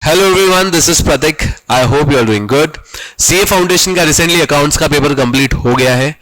Hello everyone, this is Prateek. I hope you are doing good. CA foundation का recently accounts का paper complete हो गया है।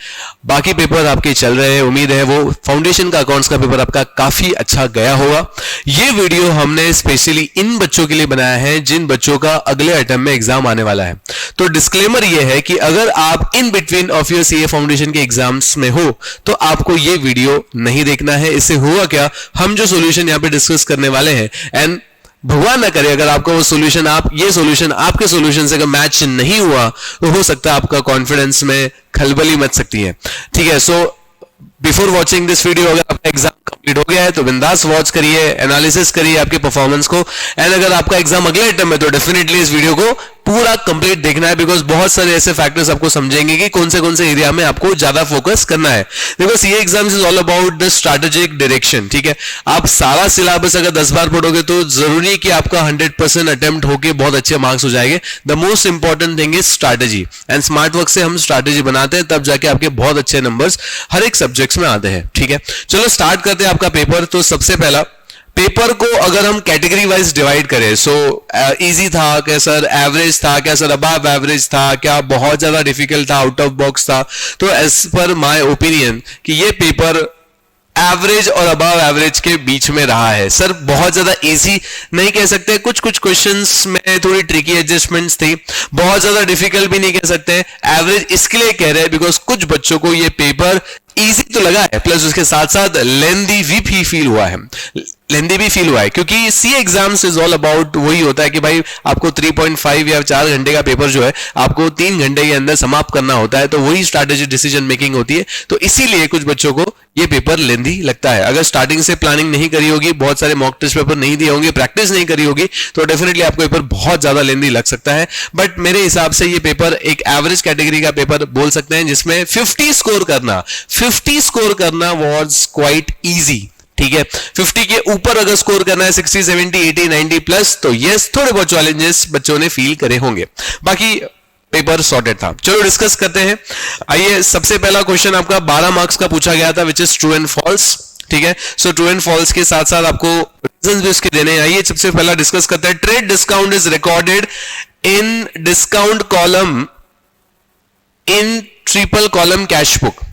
बाकी पेपर आपके चल रहे हैं। उम्मीद है वो फाउंडेशन का अकाउंट्स का पेपर आपका काफी अच्छा गया होगा। ये वीडियो हमने स्पेशली इन बच्चों के लिए बनाया है जिन बच्चों का अगले अटेम्प्ट में एग्जाम आने वाला है। तो डिस्क्लेमर ये है कि अगर आप in between of your CA foundation के एग्जाम्स में हो तो आपको ये वीडियो नहीं देखना है। इससे हुआ क्या, हम जो सोल्यूशन यहाँ पे डिस्कस करने वाले हैं, एंड भगवान ना करे अगर आपका वो सॉल्यूशन ये सॉल्यूशन आपके सॉल्यूशन से अगर मैच नहीं हुआ तो हो सकता है आपका कॉन्फिडेंस में खलबली मच सकती है। ठीक है, so before watching this video अगर आपका एग्जाम कंप्लीट हो गया है तो बिंदास वॉच करिए, एनालिसिस करिए आपके परफॉर्मेंस को। एंड अगर आपका एग्जाम अगले अटेम्प्ट में तो डेफिनेटली इस वीडियो को पूरा कंप्लीट देखना है, बिकॉज बहुत सारे ऐसे फैक्टर्स आपको समझेंगे कि कौन से एरिया में आपको ज्यादा फोकस करना है। देखो CA exams is all about the strategic direction. ठीक है, आप सारा सिलेबस अगर 10 बार पढ़ोगे तो जरूरी है कि आपका 100% अटेम्प्ट होके बहुत अच्छे मार्क्स हो जाएंगे। The most important thing is strategy, and smart work से हम स्ट्रैटेजी बनाते हैं, तब जाके आपके बहुत अच्छे नंबर्स हर एक सब्जेक्ट्स में आते हैं। ठीक है, चलो स्टार्ट करते हैं आपका पेपर। तो सबसे पहला पेपर को अगर हम कैटेगरी वाइज डिवाइड करें, सो इजी था क्या सर, एवरेज था क्या सर, अबव एवरेज था क्या, बहुत ज्यादा डिफिकल्ट था, आउट ऑफ बॉक्स था, तो एज पर माय ओपिनियन कि ये पेपर एवरेज और अबव एवरेज के बीच में रहा है। सर बहुत ज्यादा इजी नहीं कह सकते, कुछ क्वेश्चंस में थोड़ी ट्रिकी एडजस्टमेंट्स थी, बहुत ज्यादा डिफिकल्ट भी नहीं कह सकते। एवरेज इसके लिए कह रहे हैं बिकॉज कुछ बच्चों को ये पेपर इजी तो लगा है, प्लस उसके साथ साथ लेंदी भी फील हुआ है, लेंदी भी फील हुआ है, क्योंकि सी एग्जाम्स इज ऑल अबाउट वही होता है कि भाई आपको 3.5 या 4 घंटे का पेपर जो है आपको 3 घंटे के अंदर समाप्त करना होता है, तो वही स्ट्रैटेजी डिसीजन मेकिंग होती है। तो इसीलिए कुछ बच्चों को ये पेपर लेंदी लगता है। अगर स्टार्टिंग से प्लानिंग नहीं करी होगी, बहुत सारे मॉक टेस्ट पेपर नहीं दिए होंगे, प्रैक्टिस नहीं करी होगी, तो डेफिनेटली आपको पेपर बहुत ज्यादा लेंदी लग सकता है। बट मेरे हिसाब से ये पेपर एक एवरेज कैटेगरी का पेपर बोल सकते हैं, जिसमें 50 स्कोर करना वाज क्वाइट इजी। ठीक है, 50 के ऊपर अगर स्कोर करना है 60, 70, 80, 90 प्लस, तो यस थोड़े बहुत चैलेंजेस बच्चों ने फील करे होंगे, बाकी पेपर सॉर्टेड था। चलो डिस्कस करते हैं। आइए, सबसे पहला क्वेश्चन आपका 12 मार्क्स का पूछा गया था, which is true and false. ठीक है, सो ट्रू एंड फॉल्स के साथ साथ आपको रीजंस भी उसके देने हैं। आइए सबसे पहला डिस्कस करते हैं। Trade discount is recorded in discount column in triple column cash book.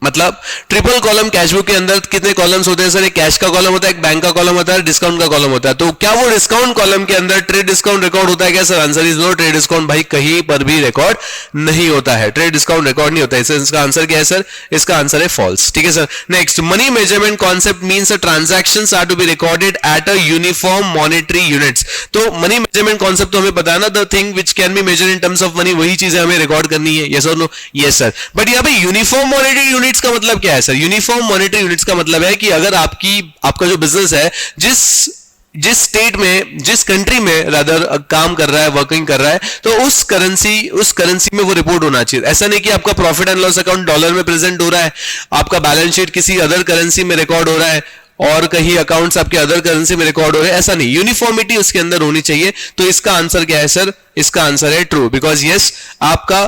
मतलब ट्रिपल कॉलम कैश बुक के अंदर कितने कॉलम्स होते हैं सर? एक कैश का कॉलम होता है, एक बैंक का कॉलम होता है, डिस्काउंट का कॉलम होता है। तो क्या वो डिस्काउंट कॉलम के अंदर ट्रेड डिस्काउंट रिकॉर्ड होता है क्या sir? Answer is no. Trade discount भाई कहीं पर भी रिकॉर्ड नहीं होता है, ट्रेड डिस्काउंट रिकॉर्ड नहीं होता है। इसका आंसर क्या है सर? इसका आंसर है फॉल्स। ठीक है sir. Next, money measurement concept means transactions are to be recorded at a uniform monetary units. तो मनी मेजरमेंट कॉन्सेप्ट तो हमें पता है ना, the thing which can be measured in terms of money, वही चीजें हमें रिकॉर्ड करनी है। यस और नो? Yes sir. बट यहाँ पे यूनिफॉर्म मॉनेटरी यूनिट्स का मतलब क्या है सर? यूनिफॉर्म मॉनेटरी यूनिट्स का मतलब है कि अगर आपका जो बिजनेस है जिस स्टेट में, जिस कंट्री में रादर काम कर रहा है, वर्किंग कर रहा है, तो उस करेंसी में वो रिपोर्ट होना चाहिए। ऐसा नहीं कि आपका profit and loss account dollar में प्रेजेंट हो रहा है, आपका बैलेंस शीट किसी अदर करेंसी में रिकॉर्ड हो रहा है और कहीं अकाउंट्स आपके अदर करेंसी में रिकॉर्ड हो रहे हैं, ऐसा नहीं। यूनिफॉर्मिटी उसके अंदर होनी चाहिए। तो इसका आंसर क्या है सर? इसका आंसर है ट्रू, बिकॉज यस आपका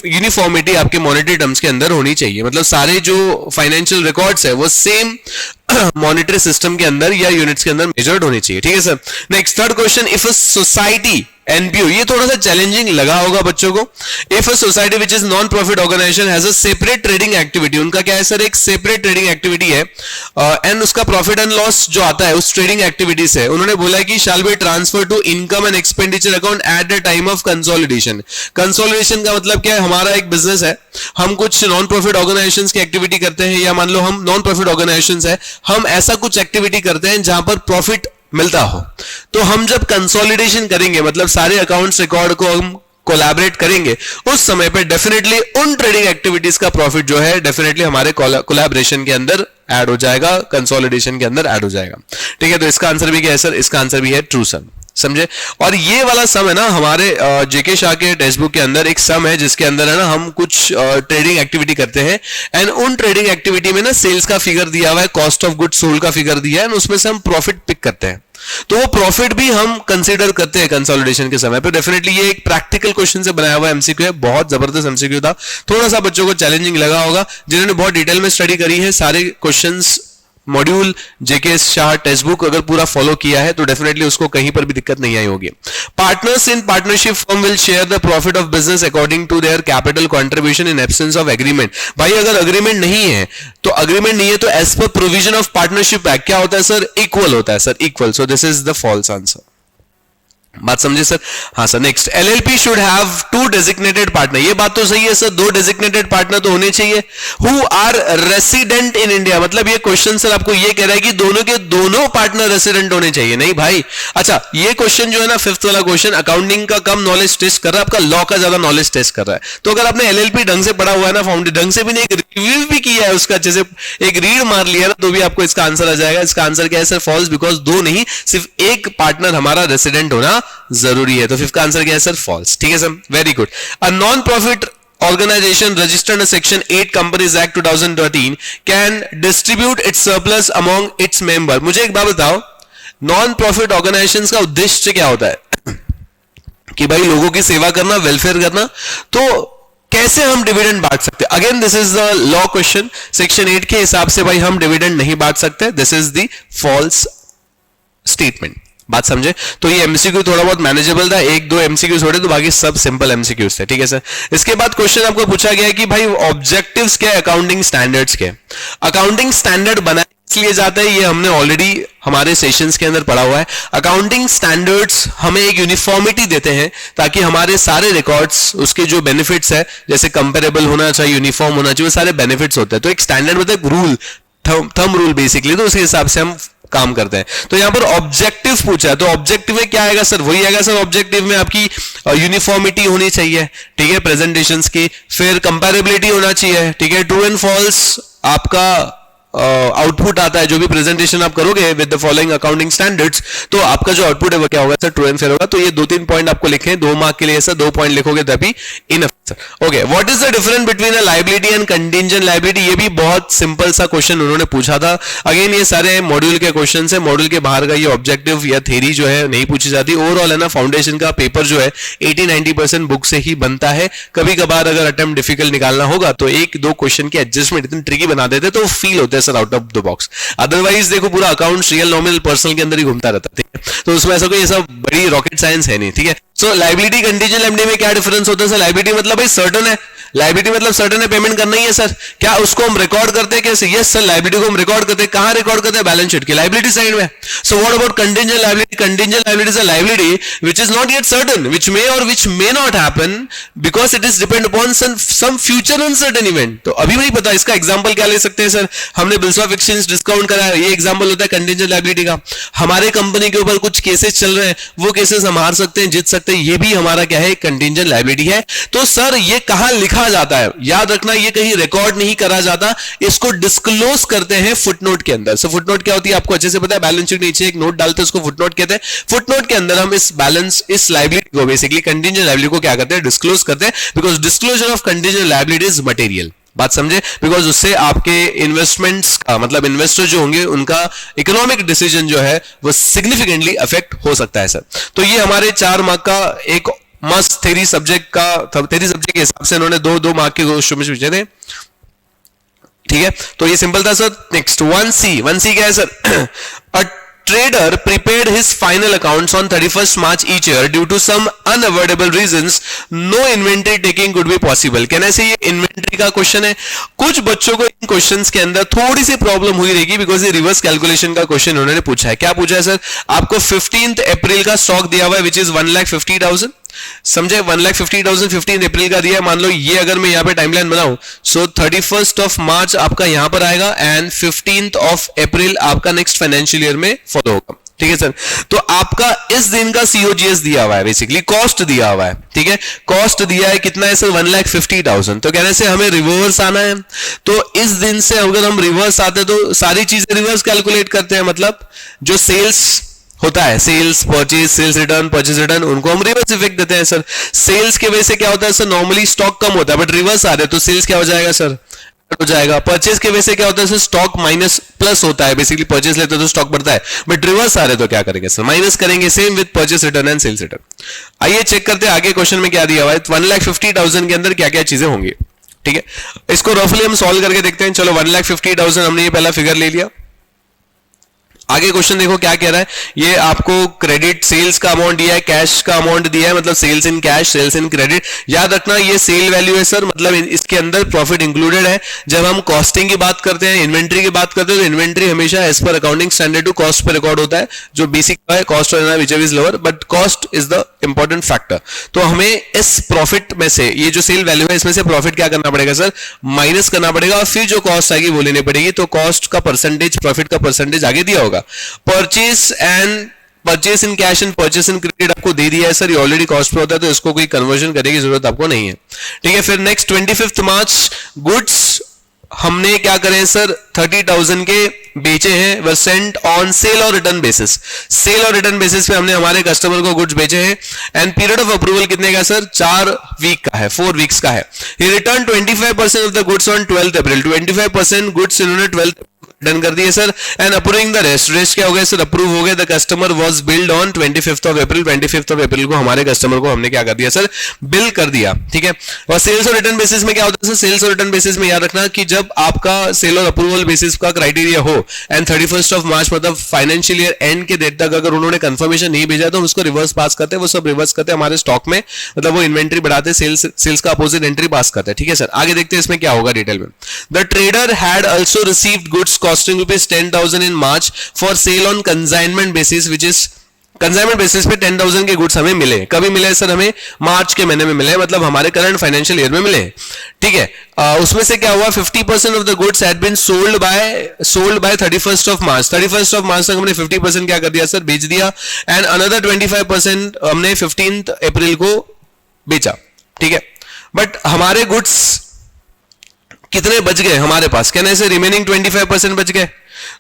यूनिफॉर्मिटी आपके मॉनेटरी टर्म्स के अंदर होनी चाहिए। मतलब सारे जो फाइनेंशियल रिकॉर्ड्स है वो सेम मॉनेटरी सिस्टम के अंदर या यूनिट्स के अंदर मेजर्ड होनी चाहिए। ठीक है sir. Next, third question, if a society NPO, ये थोड़ा सा चैलेंजिंग लगा होगा बच्चों को। If a society which is non profit organisation has a separate trading activity, उनका क्या है सर? एक सेपरेट ट्रेडिंग एक्टिविटी है, एंड उसका प्रॉफिट एंड लॉस जो आता है उस ट्रेडिंग एक्टिविटी से, उन्होंने बोला है कि shall be transfer to income and expenditure account at the time of consolidation. Consolidation का मतलब क्या है? हमारा एक बिजनेस है, हम कुछ नॉन प्रॉफिट ऑर्गेनाइजेशंस की एक्टिविटी करते हैं, या मान लो हम नॉन प्रॉफिट ऑर्गेनाइजेशंस है, हम ऐसा कुछ एक्टिविटी करते हैं जहां पर प्रॉफिट मिलता हो, तो हम जब कंसोलिडेशन करेंगे, मतलब सारे अकाउंट्स रिकॉर्ड को हम कोलैबोरेट करेंगे, उस समय पे डेफिनेटली उन ट्रेडिंग एक्टिविटीज का प्रॉफिट जो है डेफिनेटली हमारे कोलैबोरेशन के अंदर ऐड हो जाएगा, कंसोलिडेशन के अंदर ऐड हो जाएगा। ठीक है, तो इसका आंसर भी क्या है सर? इसका आंसर भी है ट्रू सर। समझे? और ये वाला सम है ना, हमारे जेके शाह के टेक्स्ट बुक के अंदर एक सम है जिसके अंदर है ना हम कुछ ट्रेडिंग एक्टिविटी करते हैं, एंड उन ट्रेडिंग एक्टिविटी में ना सेल्स का फिगर दिया हुआ है, कॉस्ट ऑफ गुड्स सोल्ड का फिगर दिया है, एंड उसमें से हम प्रॉफिट पिक करते हैं, तो वो प्रॉफिट भी हम कंसीडर करते हैं कंसोलिडेशन के समय पे। डेफिनेटली ये एक प्रैक्टिकल क्वेश्चन से बनाया हुआ एमसीक्यू है, बहुत जबरदस्त एमसीक्यू था, थोड़ा सा बच्चों को चैलेंजिंग लगा होगा। जिन्होंने बहुत डिटेल में स्टडी करी है, सारे क्वेश्चंस मॉड्यूल जेके शाह टेक्स्ट बुक अगर पूरा फॉलो किया है तो डेफिनेटली उसको कहीं पर भी दिक्कत नहीं आई होगी। Partners in partnership firm will share the profit of business according to their capital contribution in absence of agreement. भाई अगर अग्रीमेंट नहीं है तो as per provision of partnership act क्या होता है सर, इक्वल होता है sir, equal. So this is the false answer. बात समझे सर? हाँ sir. Next, LLP should have 2 designated partner. ये बात तो सही है सर, 2 डेजिग्नेटेड पार्टनर तो होने चाहिए who are resident in India. मतलब ये क्वेश्चन सर आपको ये कह रहा है कि दोनों के दोनों पार्टनर रेसिडेंट होने चाहिए, नहीं भाई। अच्छा, ये क्वेश्चन जो है ना 5th वाला क्वेश्चन अकाउंटिंग का कम नॉलेज टेस्ट कर रहा है, आपका लॉ का ज्यादा नॉलेज टेस्ट कर रहा है। तो अगर आपने एलएलपी ढंग से पढ़ा हुआ है ना, फाउंडेशन ढंग से भी नहीं, एक रिव्यू भी किया है उसका, अच्छे से एक रीड मार लिया ना, तो भी आपको इसका आंसर आ जाएगा। इसका आंसर क्या है सर? फॉल्स, बिकॉज 2 नहीं सिर्फ एक पार्टनर हमारा रेसिडेंट होना जरूरी है। तो 5th का आंसर क्या है सर? फॉल्स। ठीक है sir, very good. A non profit organization registered under section 8 companies act 2013 can distribute its surplus among its member। मुझे एक बात बताओ, नॉन प्रॉफिट ऑर्गेनाइजेशंस का उद्देश्य क्या होता है? कि भाई लोगों की सेवा करना, वेलफेयर करना। तो कैसे हम डिविडेंड बांट सकते हैं? Again this is the law question. Section 8 के हिसाब से भाई हम डिविडेंड नहीं बांट सकते। This is the false statement. बात समझे? तो ये एमसीक्यू थोड़ा बहुत मैनेजेबल था, 1-2 एमसीक्यू छोड़े तो बाकी सब सिंपल एमसीक्यूज थे। ठीक है सर। इसके बाद क्वेश्चन आपको पूछा गया कि भाई ऑब्जेक्टिव्स क्या है अकाउंटिंग स्टैंडर्ड्स के। अकाउंटिंग स्टैंडर्ड बनाए इसलिए जाता है, ये हमने ऑलरेडी हमारे सेशंस के अंदर पढ़ा हुआ है। अकाउंटिंग स्टैंडर्ड्स हमें एक यूनिफॉर्मिटी देते हैं ताकि हमारे सारे रिकॉर्ड्स, उसके जो बेनिफिट्स है, जैसे कंपेरेबल होना चाहिए, यूनिफॉर्म होना चाहिए, वो सारे बेनिफिट्स होते हैं। तो एक स्टैंडर्ड मतलब रूल, थंब रूल बेसिकली, तो उसके हिसाब से हम काम करते हैं। तो यहां पर ऑब्जेक्टिव पूछा है, तो ऑब्जेक्टिव में क्या आएगा सर? वही आएगा सर, ऑब्जेक्टिव में आपकी यूनिफॉर्मिटी होनी चाहिए, ठीक है, प्रेजेंटेशंस की। फिर कंपैरेबिलिटी होना चाहिए, ठीक है। ट्रू एंड फॉल्स आपका आउटपुट आता है, जो भी प्रेजेंटेशन आप करोगे with the following accounting standards, तो आपका जो आउटपुट है वो क्या होगा सर? ट्रू एंड फेयर होगा। तो ये 2-3 पॉइंट आपको लिखे, 2 मार्क के लिए सर 2 पॉइंट लिखोगे तभी enough sir. Okay, what is the difference between a liability and contingent liability? ये भी बहुत सिंपल सा क्वेश्चन उन्होंने पूछा था। अगेन ये सारे मॉड्यूल के क्वेश्चन है, मॉड्यूल के बाहर का ये ऑब्जेक्टिव या थ्योरी जो है नहीं पूछी जाती। ओवरऑल है ना, फाउंडेशन का पेपर जो है 80-90% बुक से ही बनता है। कभी कभार अगर अटेम्प्ट डिफिकल्ट निकालना होगा तो 1-2 क्वेश्चन के एडजस्टमेंट इतनी ट्रिकी बना देते तो फील होते हैं sir out of the box. Otherwise देखो पूरा अकाउंट रियल, नॉमिनल, पर्सनल के अंदर ही घूमता रहता है, ठीक है। तो उसमें ऐसा कोई ऐसा बड़ी रॉकेट साइंस है नहीं, ठीक है। सो लायबिलिटी कंटीजेंट लायबिलिटी में क्या डिफरेंस होता है सर? लायबिलिटी मतलब भाई सर्टन है, लायबिलिटी मतलब सर्टन है, पेमेंट करना ही है सर। क्या उसको हम रिकॉर्ड करते हैं कैसे? यस सर, लायबिलिटी को हम रिकॉर्ड करते हैं। कहां रिकॉर्ड करते हैं? बैलेंस शीट की लायबिलिटी साइड में। So what about contingent liability? Contingent liability is a liability which is not yet certain, which may और which may not happen because it is depend upon some future uncertain event. तो अभी नहीं पता, इसका example क्या ले सकते हैं सर? हमने बिल्स ऑफ एक्सचेंज डिस्काउंट करा है, ये एग्जांपल होता है कंटीजेंट लायबिलिटी का। हमारे कंपनी के ऊपर कुछ केसेस चल रहे हैं, वो केसेस हम हार सकते हैं, जीत सकते हैं, ये भी हमारा क्या है? कंटीजेंट लायबिलिटी है। तो सर ये कहां लिखा जाता है? याद रखना, ये कहीं रिकॉर्ड नहीं करा जाता, इसको डिस्क्लोज करते हैं फुटनोट के अंदर। सो फुटनोट क्या होती है आपको अच्छे से पता है, बैलेंस शीट नीचे एक नोट डालते हैं, उसको फुटनोट कहते हैं। फुटनोट के अंदर हम इस लायबिलिटी को बेसिकली कंटीजेंट लायबिलिटी को क्या करते हैं? डिस्क्लोज करते हैं, because disclosure of contingent liability is material. बात समझे? बिकॉज उससे आपके इन्वेस्टमेंट्स का मतलब इन्वेस्टर जो होंगे उनका इकोनॉमिक डिसीजन जो है वो सिग्निफिकेंटली अफेक्ट हो सकता है सर। तो ये हमारे 4 मार्क का एक मस्त थ्योरी सब्जेक्ट के हिसाब से इन्होंने 2-2 मार्क के क्वेश्चन पूछे थे, ठीक है। तो ये सिंपल था सर। नेक्स्ट 1C क्या है sir? A trader prepared his final accounts on 31st March each year due to some unavoidable reasons no inventory taking could be possible। कहने से ये इन्वेंट्री का क्वेश्चन है। कुछ बच्चों को इन क्वेश्चंस के अंदर थोड़ी सी प्रॉब्लम हुई रहेगी बिकॉज ये रिवर्स कैलकुलेशन का क्वेश्चन उन्होंने पूछा है। क्या पूछा है सर? आपको 15 अप्रैल का स्टॉक दिया हुआ है विच इज 1,50,000, समझे? 1,50,000 15 अप्रैल का दिया है। मान लो ये अगर मैं यहाँ पे टाइमलाइन बनाऊं, सो 31st ऑफ मार्च आपका यहां पर आएगा एंड 15th ऑफ अप्रैल आपका नेक्स्ट फाइनेंशियल ईयर में फॉलो होगा, ठीक है सर। तो आपका इस दिन का सीओजीएस दिया हुआ है, बेसिकली कॉस्ट दिया हुआ है, ठीक है। कॉस्ट दिया है कितना है सर? 1,50,000। तो कहने से हमें रिवर्स आना है, तो इस दिन से अगर हम रिवर्स आते तो सारी चीजें रिवर्स कैलकुलेट करते हैं, मतलब जो सेल्स होता है, sales purchase, sales return, purchase return, उनको हम रिवर्स इफेक्ट देते हैं सर। सेल्स के वजह से क्या होता है सर? नॉर्मली स्टॉक कम होता है, बट रिवर्स आ रहे तो सेल्स क्या हो जाएगा सर? हो जाएगा। परचेज के वजह से क्या होता है सर? स्टॉक माइनस प्लस होता है, बेसिकली परचेज लेते तो स्टॉक बढ़ता है, बट रिवर्स आ रहे तो क्या करेंगे सर? माइनस करेंगे। Same with purchase return and sales return. आइए चेक करते हैं आगे क्वेश्चन में क्या दिया हुआ है। 1,50,000 के अंदर क्या क्या चीजें होंगी, ठीक है। इसको रफली हम सॉल्व करके देखते हैं। चलो 1,50,000 हमने ये पहला फिगर ले लिया, आगे क्वेश्चन देखो क्या कह रहा है, ये आपको क्रेडिट सेल्स का अमाउंट दिया है, कैश का अमाउंट दिया है, मतलब sales in cash, sales in credit. याद रखना ये सेल वैल्यू है सर, मतलब इसके अंदर प्रॉफिट इंक्लूडेड है। जब हम कॉस्टिंग की बात करते हैं, इन्वेंट्री की बात करते हैं, तो इन्वेंट्री हमेशा as per accounting standard two cost पर रिकॉर्ड होता है, जो बेसिक है cost which is lower, but cost is the important factor. तो हमें इस प्रॉफिट में से, ये जो सेल वैल्यू है इसमें से प्रॉफिट क्या करना पड़ेगा सर, माइनस करना पड़ेगा, और फिर जो कॉस्ट आएगी वो लेनी पड़ेगी। तो कॉस्ट का परसेंटेज, प्रॉफिट का परसेंटेज आगे दिया होगा। Purchase in cash and purchase in credit आपको दे दिया है सर, ये ऑलरेडी कॉस्ट पे होता है, तो इसको कोई कन्वर्जन करने की जरूरत आपको नहीं है। ठीक है, फिर नेक्स्ट 25 मार्च गुड्स हमने क्या करें सर, 30,000 के बेचे हैं, वर सेंट ऑन सेल और रिटर्न बेसिस। सेल और रिटर्न बेसिस पे हमने हमारे कस्टमर को गुड्स बेचे हैं। एंड पीरियड ऑफ अप्रूवल कितने का सर, 4 वीक का है, 4 वीक्स का है। He return 25% of the goods on 12 April, 25% goods इन्होंने 12 डन कर दिए sir. And approving the rest क्या हो गया सर, अप्रूव हो गया। The customer was billed on 25th of April, 25th of April को हमारे कस्टमर को हमने क्या कर दिया सर, बिल कर दिया। ठीक है, और सेल्स और रिटर्न बेसिस में क्या होता है सर, सेल्स और रिटर्न बेसिस में याद रखना कि जब आपका सेल और अप्रूवल बेसिस का क्राइटेरिया हो एंड 31st ऑफ मार्च मतलब फाइनेंशियल ईयर एंड के डेट तक अगर उन्होंने कंफर्मेशन नहीं भेजा तो हम उसको रिवर्स पास करते हैं, वो सब रिवर्स करते हैं हमारे स्टॉक में, मतलब वो इन्वेंट्री बढ़ाते, सेल्स का अपोजिट एंट्री पास करते हैं। ठीक है सर, आगे देखते हैं इसमें क्या होगा डिटेल में। The trader had also received goods costing ₹10,000 in March for sale on consignment basis, which is consignment basis पे 10,000 के गुड्स हमें मिले। कभी मिले सर, हमें मार्च के महीने में मिले, मतलब हमारे करंट फाइनेंशियल ईयर में मिले। ठीक है, उसमें से क्या हुआ, 50% of the goods had been sold by 31st of March. 31st of March तक हमने 50% क्या कर दिया सर, बेच दिया। एंड अनदर 25% हमने 15th अप्रैल को बेचा। ठीक है, बट हमारे गुड्स कितने बच गए हमारे पास, कहने से रिमेनिंग 25% बच गए।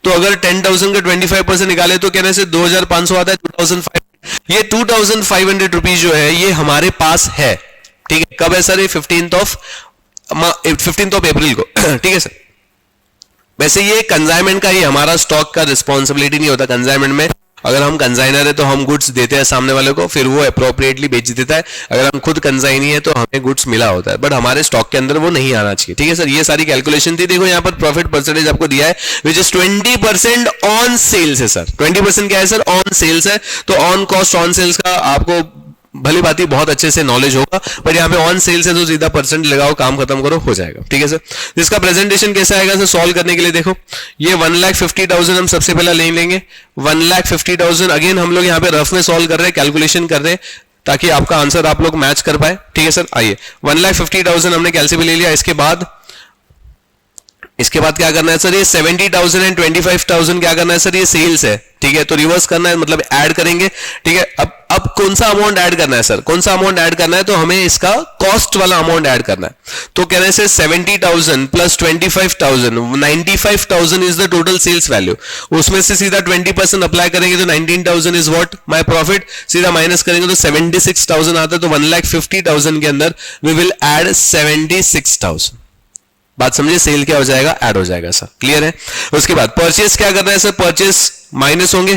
तो अगर 10,000 का 25% निकाले तो कहने से 2,500 आता है, 2,500। ये 2,500 रुपीज जो है ये हमारे पास है। ठीक है, कब है सर, ये 15th ऑफ अप्रैल को। ठीक है सर, वैसे ये कंसाइनमेंट का, ये हमारा स्टॉक का रिस्पॉन्सिबिलिटी नहीं होता। कंसाइनमेंट में अगर हम कंसाइनर है तो हम गुड्स देते हैं सामने वाले को, फिर वो अप्रोप्रिएटली बेच देता है। अगर हम खुद कंसाइनी है तो हमें गुड्स मिला होता है, बट हमारे स्टॉक के अंदर वो नहीं आना चाहिए। ठीक है सर, ये सारी कैलकुलेशन थी। देखो यहाँ पर प्रॉफिट परसेंटेज आपको दिया है, विच इज 20% ऑन सेल्स है सर। 20% क्या है सर, ऑन सेल्स है। तो ऑन कॉस्ट ऑन सेल्स का आपको भली बात बहुत अच्छे से नॉलेज होगा, पर यहाँ पे ऑन सेल्स है तो सीधा परसेंट लगाओ, काम खत्म करो, हो जाएगा। ठीक है सर, इसका प्रेजेंटेशन कैसा आएगा सर, सॉल्व करने के लिए देखो ये 1,50,000 हम सबसे पहले ले लेंगे। 1,50,000 अगेन हम लोग यहाँ पे रफ में सॉल्व कर रहे हैं, कैलकुलेशन कर रहे हैं, ताकि आपका आंसर आप लोग मैच कर पाए। ठीक है सर, आइए 1,50,000 हमने कैलसी पे ले लिया। इसके बाद क्या करना है सर, ये 70,000 एंड 25,000 क्या करना है सर, ये सेल्स है। ठीक है, तो रिवर्स करना है, मतलब ऐड करेंगे। ठीक है, अब कौन सा अमाउंट ऐड करना है सर, कौन सा अमाउंट ऐड करना है, तो हमें इसका कॉस्ट वाला अमाउंट ऐड करना है। तो कहने से 70,000 plus 25,000, 95,000 is the total sales value. उसमें से सीधा 20% अप्लाई करेंगे तो 19,000 इज व्हाट, माय प्रॉफिट। सीधा माइनस करेंगे तो 76,000 आता है। तो 1,50,000 के अंदर वी विल ऐड 76,000। बात समझिए, सेल क्या हो जाएगा, ऐड हो जाएगा सर, क्लियर है। उसके बाद परचेस क्या करना है सर, परचेस माइनस होंगे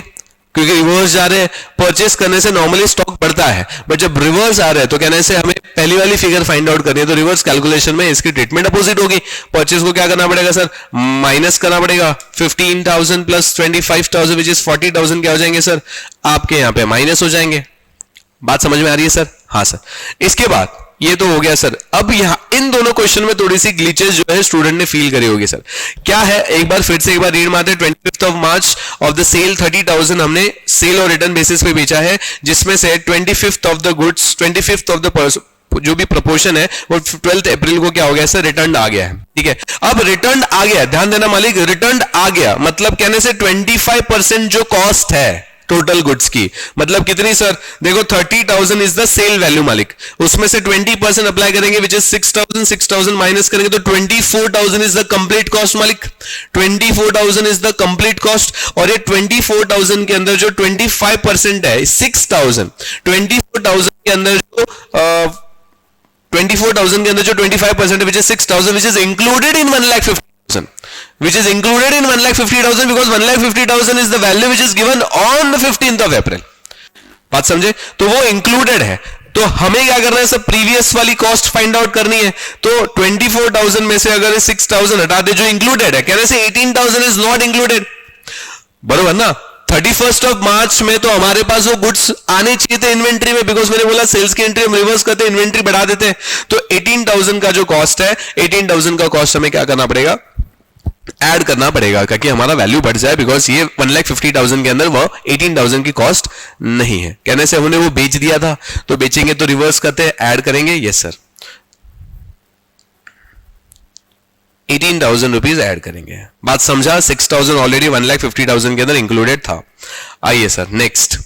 क्योंकि रिवर्स जा रहे हैं। परचेस करने से नॉर्मली स्टॉक बढ़ता है, बट जब रिवर्स आ रहे हैं तो कहने से हमें पहली वाली फिगर फाइंड आउट करनी है। तो रिवर्स कैलकुलेशन में इसकी ट्रीटमेंट अपोजिट होगी। परचेस को क्या करना पड़ेगा सर, माइनस करना पड़ेगा। 15,000 प्लस 25,000 विच इज 40,000 क्या हो जाएंगे सर, आपके यहाँ पे माइनस हो जाएंगे। बात समझ में आ रही है सर, हाँ सर। इसके बाद ये तो हो गया सर। अब यहां इन दोनों क्वेश्चन में थोड़ी सी ग्लिचेस जो है स्टूडेंट ने फील करी होगी सर। क्या है, एक बार फिर से एक बार रीड मारते हैं। 25th of March of the sale 30,000 हमने सेल और रिटर्न बेसिस पे बेचा है, जिसमें से 25th of the goods, 25th of the जो भी प्रोपोर्शन है वो 12th अप्रैल को क्या हो गया सर, रिटर्न आ गया है। ठीक है, अब रिटर्न आ गया, ध्यान देना मालिक, रिटर्न आ गया मतलब कहने से 25% जो कॉस्ट है टोटल गुड्स की, मतलब कितनी सर, देखो 30,000 इज द सेल वैल्यू मालिक, उसमें से 20% अप्लाई करेंगे विच इज 6,000, 6,000 माइनस करेंगे तो 24,000 इज द कंप्लीट कॉस्ट मालिक। 24,000 इज द कंप्लीट कॉस्ट। और ये 24,000 के अंदर जो 25% है 6,000, 24,000 के अंदर जो 24,000 के अंदर जो 25% which is 6,000 which is included in 1,50,000, which is included in 1,50,000 because 1,50,000 is the value which is given on the 15th of April। बात समझे, तो वो इंक्लूडेड है। तो हमें क्या करना है सर, प्रीवियस वाली कॉस्ट फाइंड आउट करनी है। तो 24,000 में से अगर 6,000 हटा दे जो इंक्लूडेड है, कहने से 18,000 इज नॉट इंक्लूडेड। बरोबर ना? 31st ऑफ मार्च में तो हमारे पास वो गुड्स आने चाहिए थे इन्वेंट्री में, बिकॉज मैंने बोला सेल्स की एंट्री हम रिवर्स करते इन्वेंट्री बढ़ा देते, तो 18,000 का जो कॉस्ट है, 18,000 का कॉस्ट हमें क्या करना पड़ेगा, ऐड करना पड़ेगा, ताकि हमारा वैल्यू बढ़ जाए, बिकॉज ये 1,50,000 के अंदर वो 18,000 की कॉस्ट नहीं है। कहने से हमने वो बेच दिया था, तो बेचेंगे तो रिवर्स करते ऐड करेंगे, यस सर 18,000 रुपीज ऐड करेंगे। बात समझा? 6,000 ऑलरेडी 1,50,000 के अंदर इंक्लूडेड था। आइए सर नेक्स्ट,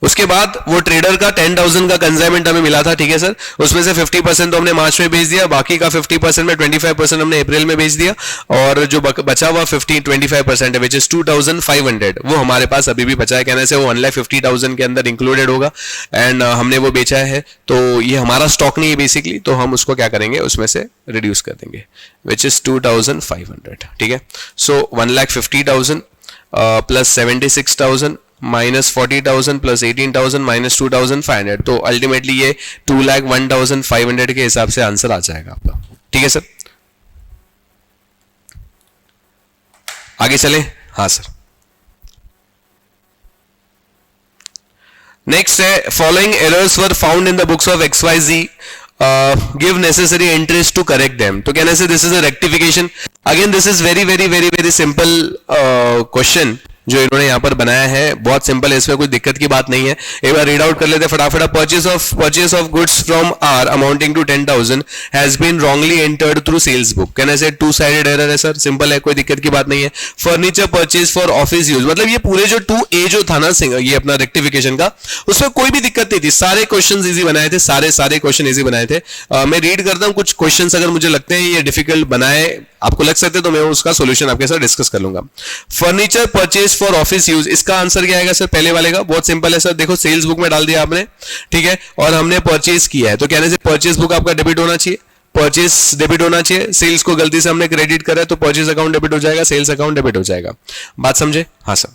उसके बाद वो ट्रेडर का 10,000 का कंसाइनमेंट हमें मिला था, ठीक है सर, उसमें से 50% तो हमने मार्च में बेच दिया, बाकी का 50% में 25% हमने अप्रैल में बेच दिया, और जो बचा हुआ 25% है विच इज 2,500 वो हमारे पास अभी भी बचा है। कहने से वो 1,50,000 के अंदर इंक्लूडेड होगा, एंड हमने वो बेचा है, तो ये हमारा स्टॉक नहीं है बेसिकली, तो हम उसको क्या करेंगे, उसमें से रिड्यूस कर देंगे, विच इज 2,500, ठीक है। सो 1,50,000 प्लस 76,000 माइनस 40,000 प्लस 18,000 माइनस 2,500, तो अल्टीमेटली ये 2,01,500 के हिसाब से आंसर आ जाएगा आपका, ठीक है सर। आगे चले, हाँ सर। नेक्स्ट है, following errors were found in the books of XYZ, give necessary entries to correct them। तो कहने से this is a rectification. Again this is very very very very simple question जो इन्होंने यहां पर बनाया है, बहुत सिंपल है, इसमें कोई दिक्कत की बात नहीं है। एक बार रीड आउट कर लेते फटाफट। Purchase of goods from R amounting to 10,000 has been wrongly entered through sales book. कहने से टू साइडेड एरर है सर, सिंपल है, कोई दिक्कत की बात नहीं है। Furniture purchase for office use, मतलब ये पूरे जो 2A जो था ना ये अपना रेक्टिफिकेशन का, उसमें कोई भी दिक्कत नहीं थी, सारे क्वेश्चन इजी बनाए थे, सारे क्वेश्चन इजी बनाए थे। मैं रीड करता हूं कुछ क्वेश्चन, अगर मुझे लगते हैं ये डिफिकल्ट बनाए आपको लग सकते तो मैं उसका सॉल्यूशन आपके साथ डिस्कस कर लूंगा। Furniture purchase for office use, इसका आंसर क्या आएगा सर? पहले वाले का बहुत सिंपल है सर, देखो सेल्स बुक में डाल दिया आपने, ठीक है, और हमने परचेज किया है, तो कहने से परचेज बुक आपका डेबिट होना चाहिए, परचेज डेबिट होना चाहिए। सेल्स को गलती से हमने क्रेडिट करा है, तो परचेज अकाउंट डेबिट हो जाएगा, सेल्स अकाउंट डेबिट हो जाएगा। बात समझे? हाँ सर।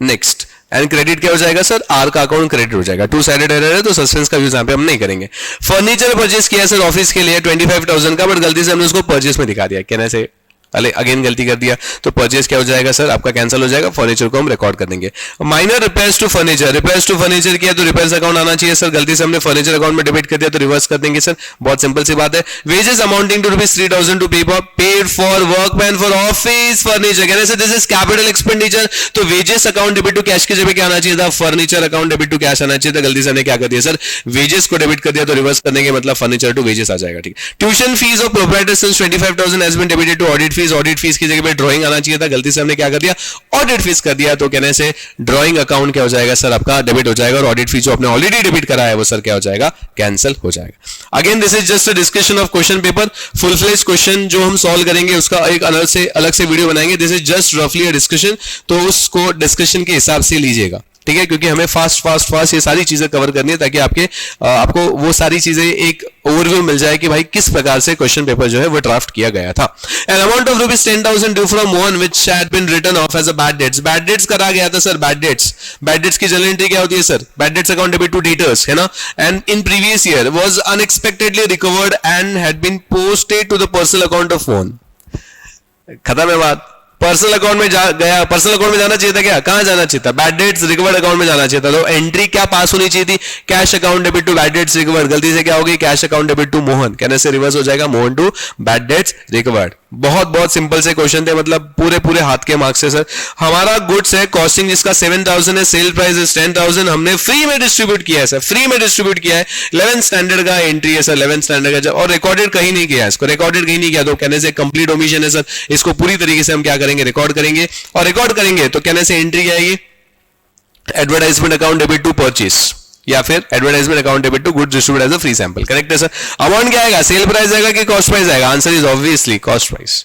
नेक्स्ट, एंड क्रेडिट क्या हो जाएगा सर? आर का अकाउंट क्रेडिट हो जाएगा। टू साइडेड एरर है, तो सस्पेंस का यूज यहां पे हम नहीं करेंगे। फर्नीचर परचेज किया सर ऑफिस के लिए 25,000 का, बट गलती से हमने उसको परचेज में दिखा दिया, कहने से अगेन गलती कर दिया, तो परचेज क्या हो जाएगा सर? आपका कैंसिल हो जाएगा, फर्नीचर को हम रिकॉर्ड कर देंगे। Minor repairs to furniture, repairs to furniture किया तो रिपेयर्स अकाउंट आना चाहिए सर, गलती से हमने फर्नीचर अकाउंट में डेबिट कर दिया, तो रिवर्स कर देंगे सर, बहुत सिंपल सी बात है। Wages amounting to ₹3,000 to paid for workman for office furniture, कहने से दिस इज कैपिटल एक्सपेंडिचर, तो wages account debit to cash की जगह क्या आना चाहिए था? Furniture account debit to cash आना चाहिए था, गलती से हमने क्या कर दिया सर? वेजेस को डेबिट कर दिया, तो रिवर्स कर देंगे, मतलब फर्नीचर टू वेजेस आ जाएगा, ठीक। Tuition fees of proprietor since 25,000 has been debited to audit fees की जगह पे ड्राइंग आना चाहिए था, गलती से हमने क्या कर दिया? ऑडिट फीस कर दिया, तो कहने से ड्राइंग अकाउंट क्या हो जाएगा सर? आपका डेबिट हो जाएगा, और ऑडिट फीस जो आपने ऑलरेडी डेबिट करा है वो सर क्या हो जाएगा? कैंसिल हो जाएगा। Again this is just a discussion of question paper, full fledge question जो हम सॉल्व करेंगे उसका एक अलग से वीडियो बनाएंगे। दिस इज जस्ट रफली अ डिस्कशन, तो उसको डिस्कशन के हिसाब से लीजिएगा, ठीक है, क्योंकि हमें फास्ट ये सारी चीजें कवर करनी है, ताकि आपको वो सारी चीजें एक ओवरव्यू मिल जाए कि भाई किस प्रकार से क्वेश्चन पेपर जो है वो ड्राफ्ट किया गया था। An amount of ₹10,000 due from Mohan which had been written off as a bad debts करा गया था सर। बैड डेट्स की जनरल एंट्री क्या होती है sir? Bad debts account debit to debtors, है ना, and in previous year was unexpectedly recovered and had been posted to the personal account of Mohan. खत्म है बात। पर्सनल अकाउंट में गया, पर्सनल अकाउंट में जाना चाहिए था क्या? कहां जाना चाहिए था? बैड डेट्स रिकवर्ड अकाउंट में जाना चाहिए था, तो एंट्री क्या पास होनी चाहिए थी? Cash account debit to bad debts recovered, गलती से क्या होगी? Cash account debit to Mohan, कहने से रिवर्स हो जाएगा Mohan to bad debts recovered. बहुत सिंपल से क्वेश्चन थे, मतलब पूरे हाथ के मार्क्स है सर। हमारा गुड्स है, कॉस्टिंग जिसका 7,000 है, सेल प्राइस इज 10,000, हमने फ्री में डिस्ट्रीब्यूट किया है सर, फ्री में डिस्ट्रीब्यूट किया है। 11th स्टैंडर्ड का एंट्री है सर, 11th स्टैंडर्ड का, और रिकॉर्डेड कहीं नहीं किया, इसको रिकॉर्डेड कहीं नहीं किया, तो कहने से कंप्लीट ओमिशन है सर। इसको पूरी तरीके से हम क्या करेंगे? रिकॉर्ड करेंगे, और रिकॉर्ड करेंगे तो कहने से एंट्री क्या आएगी? Advertisement account debit to purchase, या फिर advertisement account debit to goods distributed as a free sample. Correct है सर। अमाउंट क्या आएगा? सेल प्राइस आएगा कि कॉस्ट प्राइस आएगा? Answer is obviously cost price.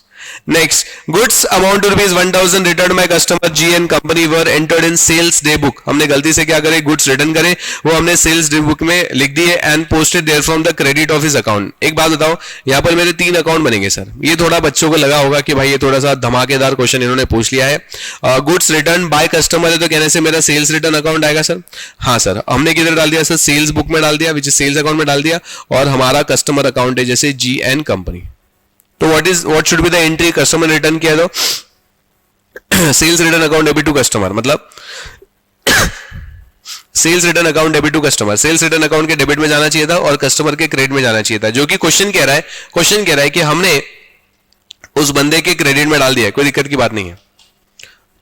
Next, goods amount to ₹1,000 return by customer G and company were entered in sales day book. हमने गलती से क्या करे? गुड्स रिटर्न करे, वो हमने सेल्स डे बुक में लिख दिए and posted there from the credit of his account. एक बात बताओ, यहां पर मेरे 3 अकाउंट बनेंगे सर। ये थोड़ा बच्चों को लगा होगा कि भाई ये थोड़ा सा धमाकेदार क्वेश्चन इन्होंने पूछ लिया है। गुड्स रिटर्न बाय कस्टमर है, तो कहने से मेरा सेल्स रिटर्न अकाउंट आएगा सर। हाँ सर, हमने किधर डाल दिया सर? सेल्स बुक में डाल दिया, विच इज सेल्स अकाउंट में डाल दिया, और हमारा कस्टमर अकाउंट है जैसे G and company. So what should be the entry? Customer return किया तो sales return account debit to customer, मतलब sales return account debit to customer, sales return account के डेबिट में जाना चाहिए था और कस्टमर के क्रेडिट में जाना चाहिए था, जो कि क्वेश्चन कह रहा है कि हमने उस बंदे के क्रेडिट में डाल दिया, कोई दिक्कत की बात नहीं है।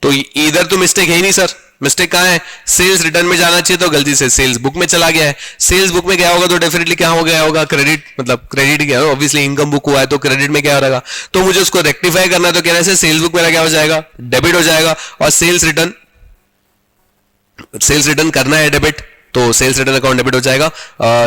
तो इधर तो मिस्टेक है ही नहीं सर, मिस्टेक कहां है? सेल्स रिटर्न में जाना चाहिए तो गलती से सेल्स बुक में चला गया है। सेल्स बुक में क्या होगा तो डेफिनेटली क्या हो गया होगा? क्रेडिट, मतलब क्रेडिट क्या है, ऑब्वियसली इनकम बुक हुआ है तो क्रेडिट में क्या रहेगा? तो मुझे उसको रेक्टिफाई करना है, तो कहने से सेल्स बुक मेरा क्या हो जाएगा? डेबिट हो जाएगा। और सेल्स रिटर्न करना है डेबिट, तो सेल्स रिटर्न अकाउंट डेबिट हो जाएगा,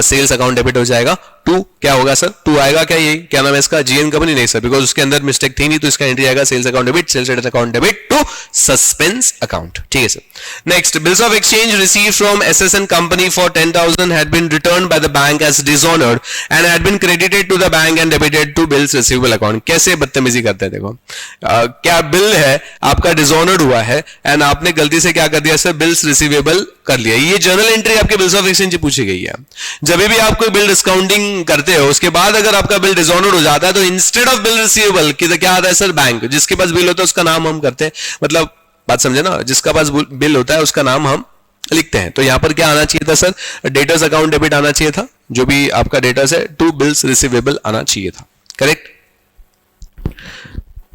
सेल्स अकाउंट डेबिट हो जाएगा। टू क्या होगा सर? टू आएगा क्या? ये क्या नाम है इसका? जीएन कंपनी नहीं सर, बिकॉज उसके अंदर मिस्टेक थी नहीं, तो इसका एंट्री आएगा sales account debit, sales return account debit to suspense account. ठीक है sir. Next, bills of exchange received from SSN company for 10,000 had been returned by the bank as dishonoured and had been credited to the bank and debited to bills receivable account. कैसे बदतमीजी करते हैं देखो, क्या bill है आपका dishonoured हुआ है एंड आपने गलती से क्या कर दिया सर? बिल्स रिसीवेबल कर लिया। ये जर्नल एंट्री आपके बिल्स ऑफ एक्सचेंज पूछी गई है। जब भी आप कोई बिल डिस्काउंटिंग करते हो उसके बाद अगर आपका बिल डिसऑनर्ड हो जाता है तो इंस्टेड ऑफ बिल रिसीवेबल क्या आता है सर? बैंक। जिसके पास बिल होता है उसका नाम हम करते हैं, मतलब बात समझे ना, जिसका पास बिल होता है उसका नाम हम लिखते हैं। तो यहां पर क्या आना चाहिए था सर? डेटर्स अकाउंट डेबिट आना चाहिए था, जो भी आपका डेटर्स है, टू बिल्स रिसीवेबल आना चाहिए था। करेक्ट?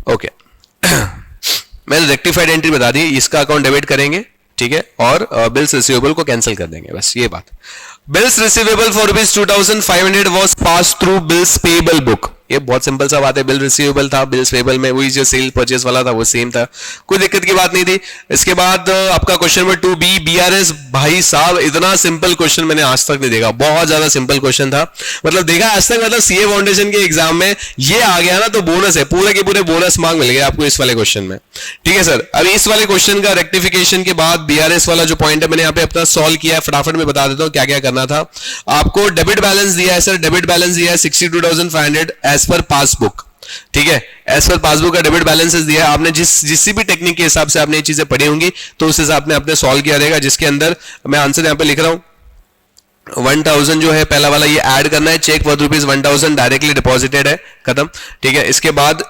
ओके। मैंने रेक्टिफाइड एंट्री बता दी, इसका अकाउंट डेबिट करेंगे, ठीक है, और बिल्स रिसीवेबल को कैंसिल कर देंगे, बस ये बात। Bills receivable for ₹2,500 was pass through bills payable book. ये बहुत सिंपल सा बात है, बिल रिसीवेबल था, बिल्स पेएबल में वही जो सेल परचेस वाला था वो सेम था, कोई दिक्कत की बात नहीं थी। इसके बाद आपका क्वेश्चन नंबर 2B बीआरएस। भाई साहब इतना सिंपल क्वेश्चन मैंने आज तक नहीं देखा, बहुत ज्यादा सिंपल क्वेश्चन था, मतलब देखा आज तक, मतलब सीए फाउंडेशन के एग्जाम में ये आ गया ना तो बोनस है, पूरे के पूरे बोनस मार्क मिल गया आपको इस वाले क्वेश्चन में। ठीक है सर। अब इस वाले क्वेश्चन का रेक्टिफिकेशन के बाद बीआरएस वाला जो पॉइंट है मैंने यहाँ पे अपना सॉल्व किया, फटाफट में बता देता हूँ क्या क्या करना था। आपको डेबिट बैलेंस दिया है सर, डेबिट बैलेंस दिया है 62,500 एज पर पासबुक। ठीक है, एज पर पासबुक का डेबिट बैलेंसेस दिया है। आपने जिस भी टेक्निक के हिसाब से आपने ये चीजें पढ़ी होंगी तो उस हिसाब से आपने सॉल्व किया रहेगा, जिसके अंदर मैं आंसर यहां पे लिख रहा हूं 1,000 जो है पहला वाला ये ऐड करना है, चेक वर्थ ₹1,000 डायरेक्टली डिपॉजिटेड है, खत्म। ठीक है, इसके बाद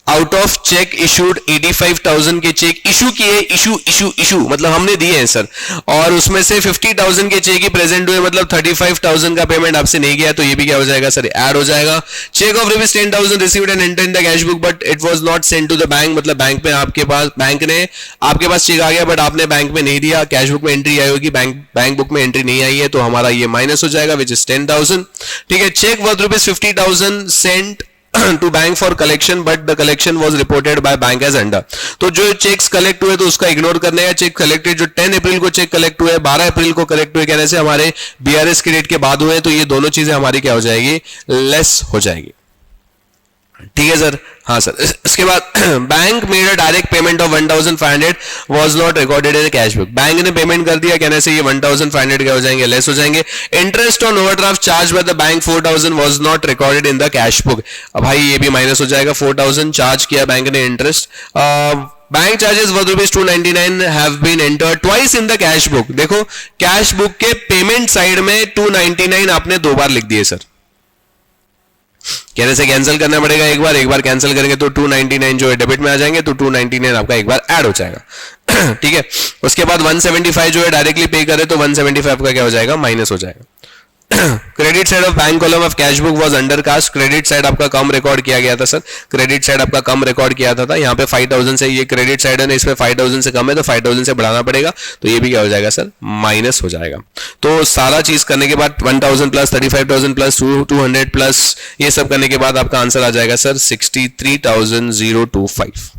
आउट ऑफ चेक इशूड 85,000 के चेक इशू किए, इशू मतलब हमने दिए हैं सर, और उसमें से 50,000 के चेक ही प्रेजेंट हुए, मतलब 35,000 का पेमेंट आपसे नहीं गया, तो ये भी क्या हो जाएगा सर? ऐड हो जाएगा। Cheque of ₹10,000 received and entered in the cash book but it was not sent to the bank, मतलब बैंक में आपके पास, बैंक ने आपके पास चेक आ गया बट आपने बैंक में नहीं दिया, कैश बुक में एंट्री आई होगी, बैंक बुक में एंट्री नहीं आई है, तो हमारा ये माइनस हो जाएगा, विच इज 10,000। ठीक है, cheque worth ₹50,000 sent to bank for collection but the collection was reported by bank as under. तो जो चेक्स कलेक्ट हुए तो उसका इग्नोर करने का, चेक कलेक्टेड जो 10 अप्रैल को चेक कलेक्ट हुए, 12 अप्रैल को कलेक्ट हुए, कहने से हमारे बीआरएस के डेट के बाद हुए, तो ये दोनों चीजें हमारी क्या हो जाएगी? लेस हो जाएगी। ठीक है सर। हाँ सर। इसके बाद bank made a direct payment of 1,500 was not recorded in cash book. Bank ने पेमेंट कर दिया, कहने से ये 1,500 क्या हो जाएंगे? लेस हो जाएंगे। Interest on overdraft charge by the bank 4,000 was not recorded in the cash book. अब भाई ये भी माइनस हो जाएगा, 4,000 चार्ज किया बैंक ने interest. Bank charges worth ₹299 have been entered twice in the cash book. देखो कैश बुक के पेमेंट साइड में 299 आपने 2 बार लिख दिए सर, कहने से कैंसिल करना पड़ेगा, एक बार कैंसिल करेंगे तो 299 जो है डेबिट में आ जाएंगे, तो 299 आपका एक बार ऐड हो जाएगा। ठीक है, उसके बाद 175 जो है डायरेक्टली पे करे तो 175 का क्या हो जाएगा? माइनस हो जाएगा। Credit side of bank column of cash book was undercast. Credit side आपका कम रिकॉर्ड किया गया था सर, क्रेडिट साइड आपका कम रिकॉर्ड किया था यहाँ पे 5,000 से, ये क्रेडिट साइड है ना, इसमें 5,000 से कम है तो 5,000 से बढ़ाना पड़ेगा, तो ये भी क्या हो जाएगा सर? माइनस हो जाएगा। तो सारा चीज करने के बाद 1,000 प्लस 35,000 प्लस 200 प्लस ये सब करने के बाद आपका आंसर आ जाएगा सर 63,025।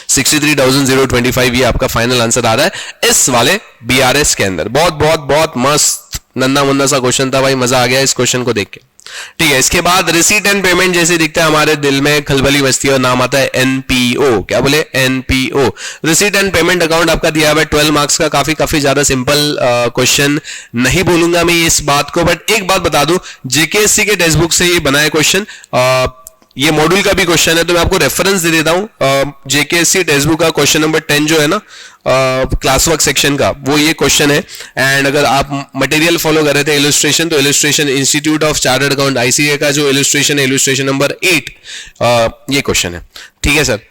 63,025 ये आपका फाइनल आंसर आ रहा है इस वाले बीआरएस के अंदर। बहुत बहुत बहुत मस्त नन्ना मुन्ना सा क्वेश्चन था भाई, मजा आ गया इस क्वेश्चन को देख के। ठीक है, इसके बाद रिसीट एंड पेमेंट जैसे दिखता है हमारे दिल में खलबली बजती है और नाम आता है एनपीओ। क्या बोले? NPO. Receipt and payment account आपका दिया हुआ है 12 मार्क्स का, काफी ज्यादा सिंपल क्वेश्चन नहीं बोलूंगा मैं इस बात को, बट एक बात बता दूं, जेकेएससी के टेक्स्ट बुक से ये बना है क्वेश्चन, ये मॉड्यूल का भी क्वेश्चन है, तो मैं आपको रेफरेंस दे देता हूं। जेकेएससी टेक्स्ट बुक का क्वेश्चन नंबर 10 जो है ना क्लास वर्क सेक्शन का, वो ये क्वेश्चन है। एंड अगर आप मटेरियल फॉलो कर रहे थे इलस्ट्रेशन, तो illustration institute of chartered account ICA का जो इलस्ट्रेशन है, इलस्ट्रेशन नंबर 8 ये क्वेश्चन है। ठीक ठीक है सर।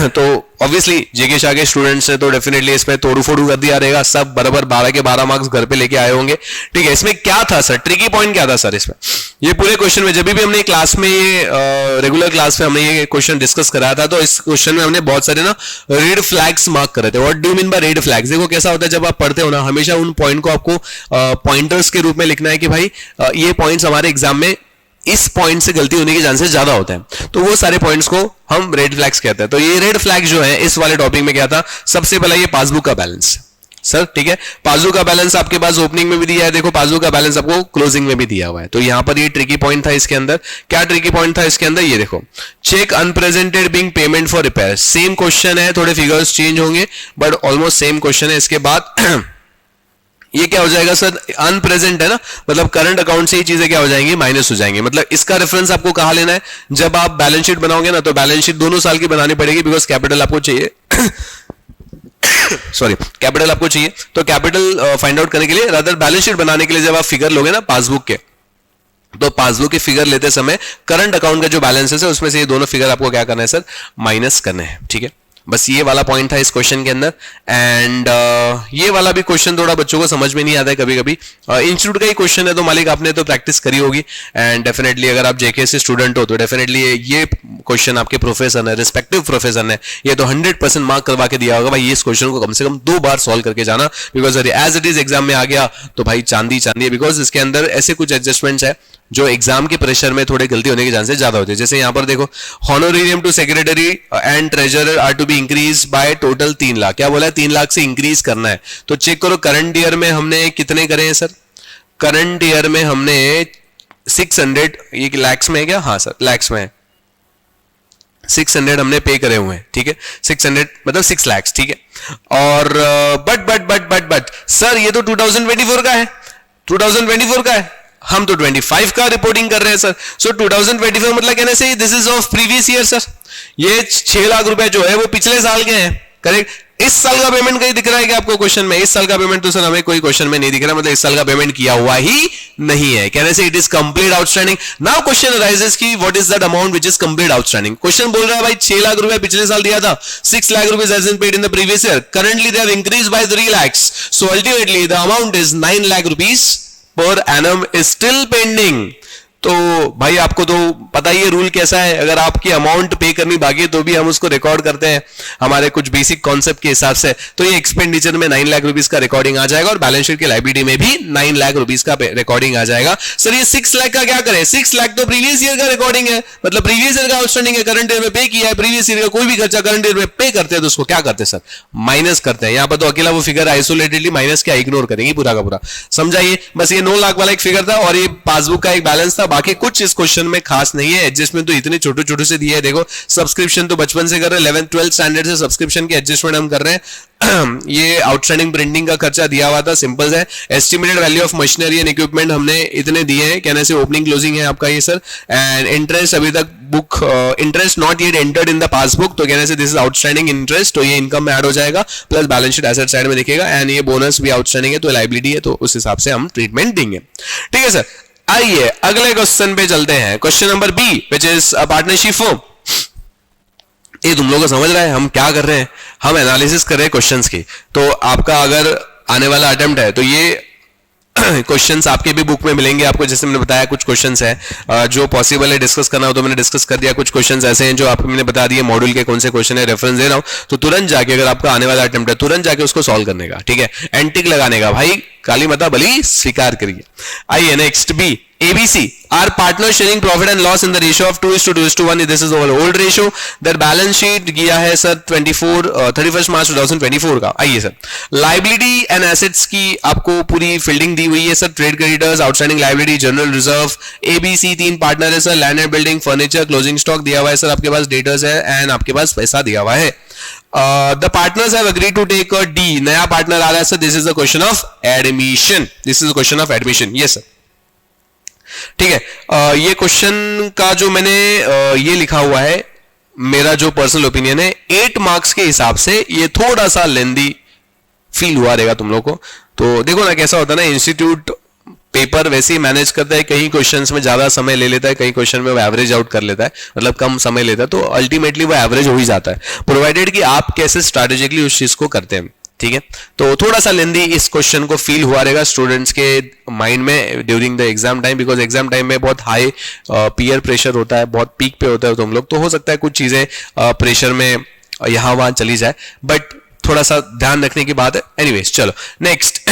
तो ऑब्वियसली जेके शाह के स्टूडेंट्स ने तो डेफिनेटली इसमें तोड़ू फोड़ू कर दिया रहेगा, सब बराबर 12 के 12 मार्क्स घर पे लेके आए होंगे। ठीक है, इसमें क्या था सर, ट्रिकी पॉइंट क्या था सर इसमें? ये पूरे क्वेश्चन में जब भी हमने क्लास में ये रेगुलर क्लास में हमने ये क्वेश्चन डिस्कस कराया था, तो इस क्वेश्चन में हमने बहुत सारे ना रेड फ्लैग्स मार्क करे थे। What do you mean by red flags? देखो कैसा होता है, जब आप पढ़ते हो ना, हमेशा उन पॉइंट को आपको पॉइंटर्स के रूप में लिखना है कि भाई ये पॉइंट्स हमारे एग्जाम में इस पॉइंट से गलती होने के चांसेस ज्यादा होते हैं, तो वो सारे पॉइंट्स को हम रेड फ्लैग्स कहते हैं। तो ये रेड फ्लैग जो है इस वाले टॉपिक में क्या था, सबसे पहला ये पासबुक का बैलेंस सर। ठीक है, पासबुक का बैलेंस आपके पास ओपनिंग में भी दिया है, देखो पासबुक का बैलेंस आपको क्लोजिंग में भी दिया हुआ है। तो यहां पर ये ट्रिकी पॉइंट था इसके अंदर। क्या ट्रिकी पॉइंट था इसके अंदर, ये देखो, cheque unpresented being payment for repair. Same question है, थोड़े फिगर्स चेंज होंगे बट ऑलमोस्ट सेम क्वेश्चन है। इसके बाद ये क्या हो जाएगा सर, अनप्रेजेंट है ना, मतलब करंट अकाउंट से ही चीजें क्या हो जाएंगी, माइनस हो जाएंगे। मतलब इसका रेफरेंस आपको कहां लेना है, जब आप बैलेंस शीट बनाओगे ना, तो बैलेंस शीट दोनों साल की बनानी पड़ेगी, बिकॉज कैपिटल आपको चाहिए सॉरी, कैपिटल आपको चाहिए। तो कैपिटल फाइंड आउट करने के लिए, रादर बैलेंस शीट बनाने के लिए जब आप फिगर लोगे ना पासबुक के, तो पासबुक के फिगर लेते समय करंट अकाउंट का जो बैलेंसेस है उसमें से ये दोनों फिगर आपको क्या करना है सर, माइनस करने हैं। ठीक है, बस ये वाला पॉइंट था इस क्वेश्चन के अंदर। एंड ये वाला भी क्वेश्चन थोड़ा बच्चों को समझ में नहीं आता है कभी कभी। इंस्टीट्यूट का ही क्वेश्चन है, तो मालिक आपने तो प्रैक्टिस करी होगी, एंड डेफिनेटली अगर आप जेके से स्टूडेंट हो तो डेफिनेटली ये क्वेश्चन आपके प्रोफेसर ने, रिस्पेक्टिव प्रोफेसर ने ये तो 100% मार्क करवा के दिया होगा भाई, इस क्वेश्चन को कम से कम 2 बार सॉल्व करके जाना, because as it is exam में आ गया तो भाई चांदी चांदी है, बिकॉज इसके अंदर ऐसे कुछ एडजस्टमेंट्स है जो एग्जाम के प्रेशर में थोड़े गलती होने के चांसेस ज्यादा होते हैं। जैसे यहां पर देखो, honorarium to secretary and treasurer are to be increase by total 3 lakh. क्या बोला है, 3 लाख से इंक्रीज करना है। तो चेक करो करंट ईयर में हमने कितने करे हैं सर, करंट ईयर में हमने 600, ये लैक्स में है क्या, हाँ सर लैक्स में है, 600 हमने पे करे हुए हैं। ठीक है, 600 मतलब 6 लाख। ठीक है, और बट सर ये तो 2024 का है, 2024 का है, हम तो 25 का रिपोर्टिंग कर रहे हैं सर। सो 2024 मतलब कहने से this is of previous year sir. ये 6 लाख रुपए जो है वो पिछले साल के हैं, करेक्ट। इस साल का पेमेंट कहीं दिख रहा है क्या आपको क्वेश्चन में? इस साल का पेमेंट तो सर हमें कोई क्वेश्चन में नहीं दिख रहा, मतलब इस साल का पेमेंट किया हुआ ही नहीं है, कहने से it is complete outstanding. Now question arises की what is that amount which is complete outstanding. Question बोल रहा है भाई 6 लाख रुपए पिछले साल दिया था, 6 lakh rupees has been paid in the previous year, currently they have increased by 3 lakhs, so ultimately the amount is 9 lakh rupees per annum is still pending. तो भाई आपको तो पता ही है रूल कैसा है, अगर आपकी अमाउंट पे करनी बाकी है तो भी हम उसको रिकॉर्ड करते हैं हमारे कुछ बेसिक कॉन्सेप्ट के हिसाब से। तो ये एक्सपेंडिचर में 9 लाख रुपीस का रिकॉर्डिंग आ जाएगा और बैलेंस शीट की लायबिलिटी में भी 9 लाख रुपीस का रिकॉर्डिंग आ जाएगा। सर ये 6 लाख का क्या करें? 6 लाख तो प्रीवियस ईयर का रिकॉर्डिंग है, मतलब प्रीवियस ईयर का आउटस्टैंडिंग है, करंट ईयर में पे किया है, प्रीवियस ईयर का कोई भी खर्चा करंट ईयर में पे करते हैं तो उसको क्या करते हैं सर, माइनस करते हैं। यहां पर तो अकेला वो फिगर आइसोलेटेडली माइनस क्या इग्नोर करेंगे पूरा का पूरा, समझाइए। बस ये 9 लाख वाला एक फिगर था और ये पासबुक का एक बैलेंस था, बाकी कुछ इस क्वेश्चन में खास नहीं है। एडजस्टमेंट तो इतने छोटे छोटे से दिए है, देखो सब्सक्रिप्शन तो बचपन से कर रहे हैं, 11th 12th स्टैंडर्ड से सब्सक्रिप्शन की एडजस्टमेंट हम कर रहे हैं। ये आउटस्टैंडिंग प्रिंटिंग का खर्चा दिया हुआ था, सिंपल है। Estimated value of machinery and equipment हमने इतने दिए हैं, कहने से ओपनिंग क्लोजिंग है आपका ये सर। एंड इंटरेस्ट अभी तक book interest not yet entered in the passbook, तो कहने से दिस इज आउटस्टैंडिंग इंटरेस्ट, तो ये इनकम में ऐड हो जाएगा, plus balance sheet asset side में दिखेगा। एंड ये बोनस भी आउटस्टैंडिंग है तो लायबिलिटी है, तो उस हिसाब से हम ट्रीटमेंट देंगे। ठीक है सर, आइए अगले क्वेश्चन पे चलते हैं। Question number B which is partnership form. ये तुम लोग को समझ रहा है हम क्या कर रहे हैं, हम एनालिसिस कर रहे हैं क्वेश्चंस की। तो आपका अगर आने वाला अटेम्प्ट है तो ये क्वेश्चंस आपके भी बुक में मिलेंगे आपको, जैसे मैंने बताया कुछ क्वेश्चंस हैं जो पॉसिबल है डिस्कस करना हो तो मैंने डिस्कस कर दिया। कुछ क्वेश्चंस ऐसे हैं जो आपको मैंने बता दिए मॉड्यूल के कौन से क्वेश्चन है, रेफरेंस दे रहा हूं, तो तुरंत जाके अगर आपका आने वाला अटेम्प्ट है तुरंत जाके उसको सॉल्व करने का, ठीक है, एंटिक लगाने का, भाई काली माता बलि स्वीकार करिए। आइए next, B ABC are partners sharing profit and loss in the ratio of 2:2:1. This is our old ratio. Their balance sheet किया है सर 31 मार्च 2024 का। आइए सर, लाइबिलिटी एंड एसेट्स की आपको पूरी फील्डिंग दी हुई है sir. Trade creditors, outstanding liability, general reserve, ABC 3 partner है sir. Land and building, furniture, closing stock दिया हुआ है सर, आपके पास डेटर्स है एंड आपके पास पैसा दिया हुआ है। The partners have agreed to take a D. नया पार्टनर आ रहा है sir, this is the question of admission, this is the question of admission, yes sir. ठीक है, ये क्वेश्चन का जो मैंने ये लिखा हुआ है, मेरा जो पर्सनल ओपिनियन है, 8 मार्क्स के हिसाब से ये थोड़ा सा लेंदी फील हुआ रहेगा तुम लोग को। तो देखो ना कैसा होता है ना, इंस्टीट्यूट पेपर वैसे ही मैनेज करता है, कई क्वेश्चंस में ज्यादा समय ले लेता है, कई क्वेश्चन में वो एवरेज आउट कर लेता है, मतलब कम समय लेता है, तो अल्टीमेटली वो एवरेज हो ही जाता है, प्रोवाइडेड कि आप कैसे स्ट्रैटेजिकली उस चीज को करते हैं। ठीक है, तो थोड़ा सा लेंदी इस क्वेश्चन को फील हुआ रहेगा स्टूडेंट्स के माइंड में during the exam time, because exam time में बहुत हाई पीयर प्रेशर होता है, बहुत पीक पे होता है तुम लोग, तो हो सकता है कुछ चीजें प्रेशर में यहां वहां चली जाए, बट थोड़ा सा ध्यान रखने की बात है। एनीवेज चलो नेक्स्ट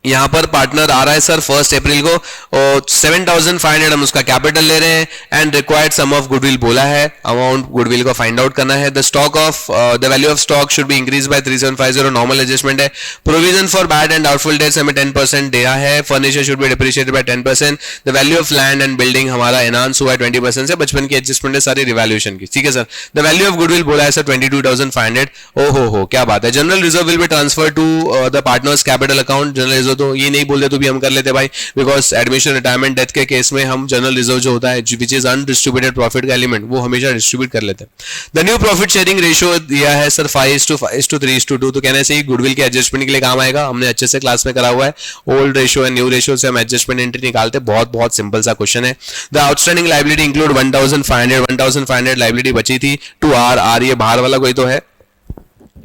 यहां पर पार्टनर आ रहा है सर 1 अप्रैल को, और 7,500 हम उसका कैपिटल ले रहे हैं, and required sum of goodwill बोला है, अमाउंट गुडविल को फाइंड आउट करना है। The stock of the value of stock should be increase by 3750, normal adjustment है। Provision for bad and doubtful debts हमें 10% दिया है। Furniture should be depreciated by 10%। The value of land and building हमारा enhance हुआ है 20% से, बचपन की एडजस्टमेंट है सारी रिवैल्यूएशन की। ठीक है sir, the value of goodwill बोला है सर 22,500। हो क्या बात है। General reserve will be transfer to the partners capital account. General reserve तो ये नहीं बोलते तो भी हम कर लेते भाई, बिकॉज एडमिशन रिटायरमेंट डेथ के केस में हम जनरल रिजर्व जो होता है विच इज अनडिस्ट्रीब्यूटेड प्रॉफिट का एलिमेंट, वो हमेशा डिस्ट्रीब्यूट कर लेते हैं। The new profit sharing ratio दिया है सर 5:5:3:2, तो कहने से ही गुडविल के एडजस्टमेंट के लिए काम आएगा, हमने अच्छे से क्लास में करा हुआ है। Old ratio and new ratio से हम एडजस्टमेंट एंट्री निकालते, बहुत सिंपल सा क्वेश्चन है। The outstanding liability include 1,500 liability बची थी टू आर ये बाहर वाला कोई तो है,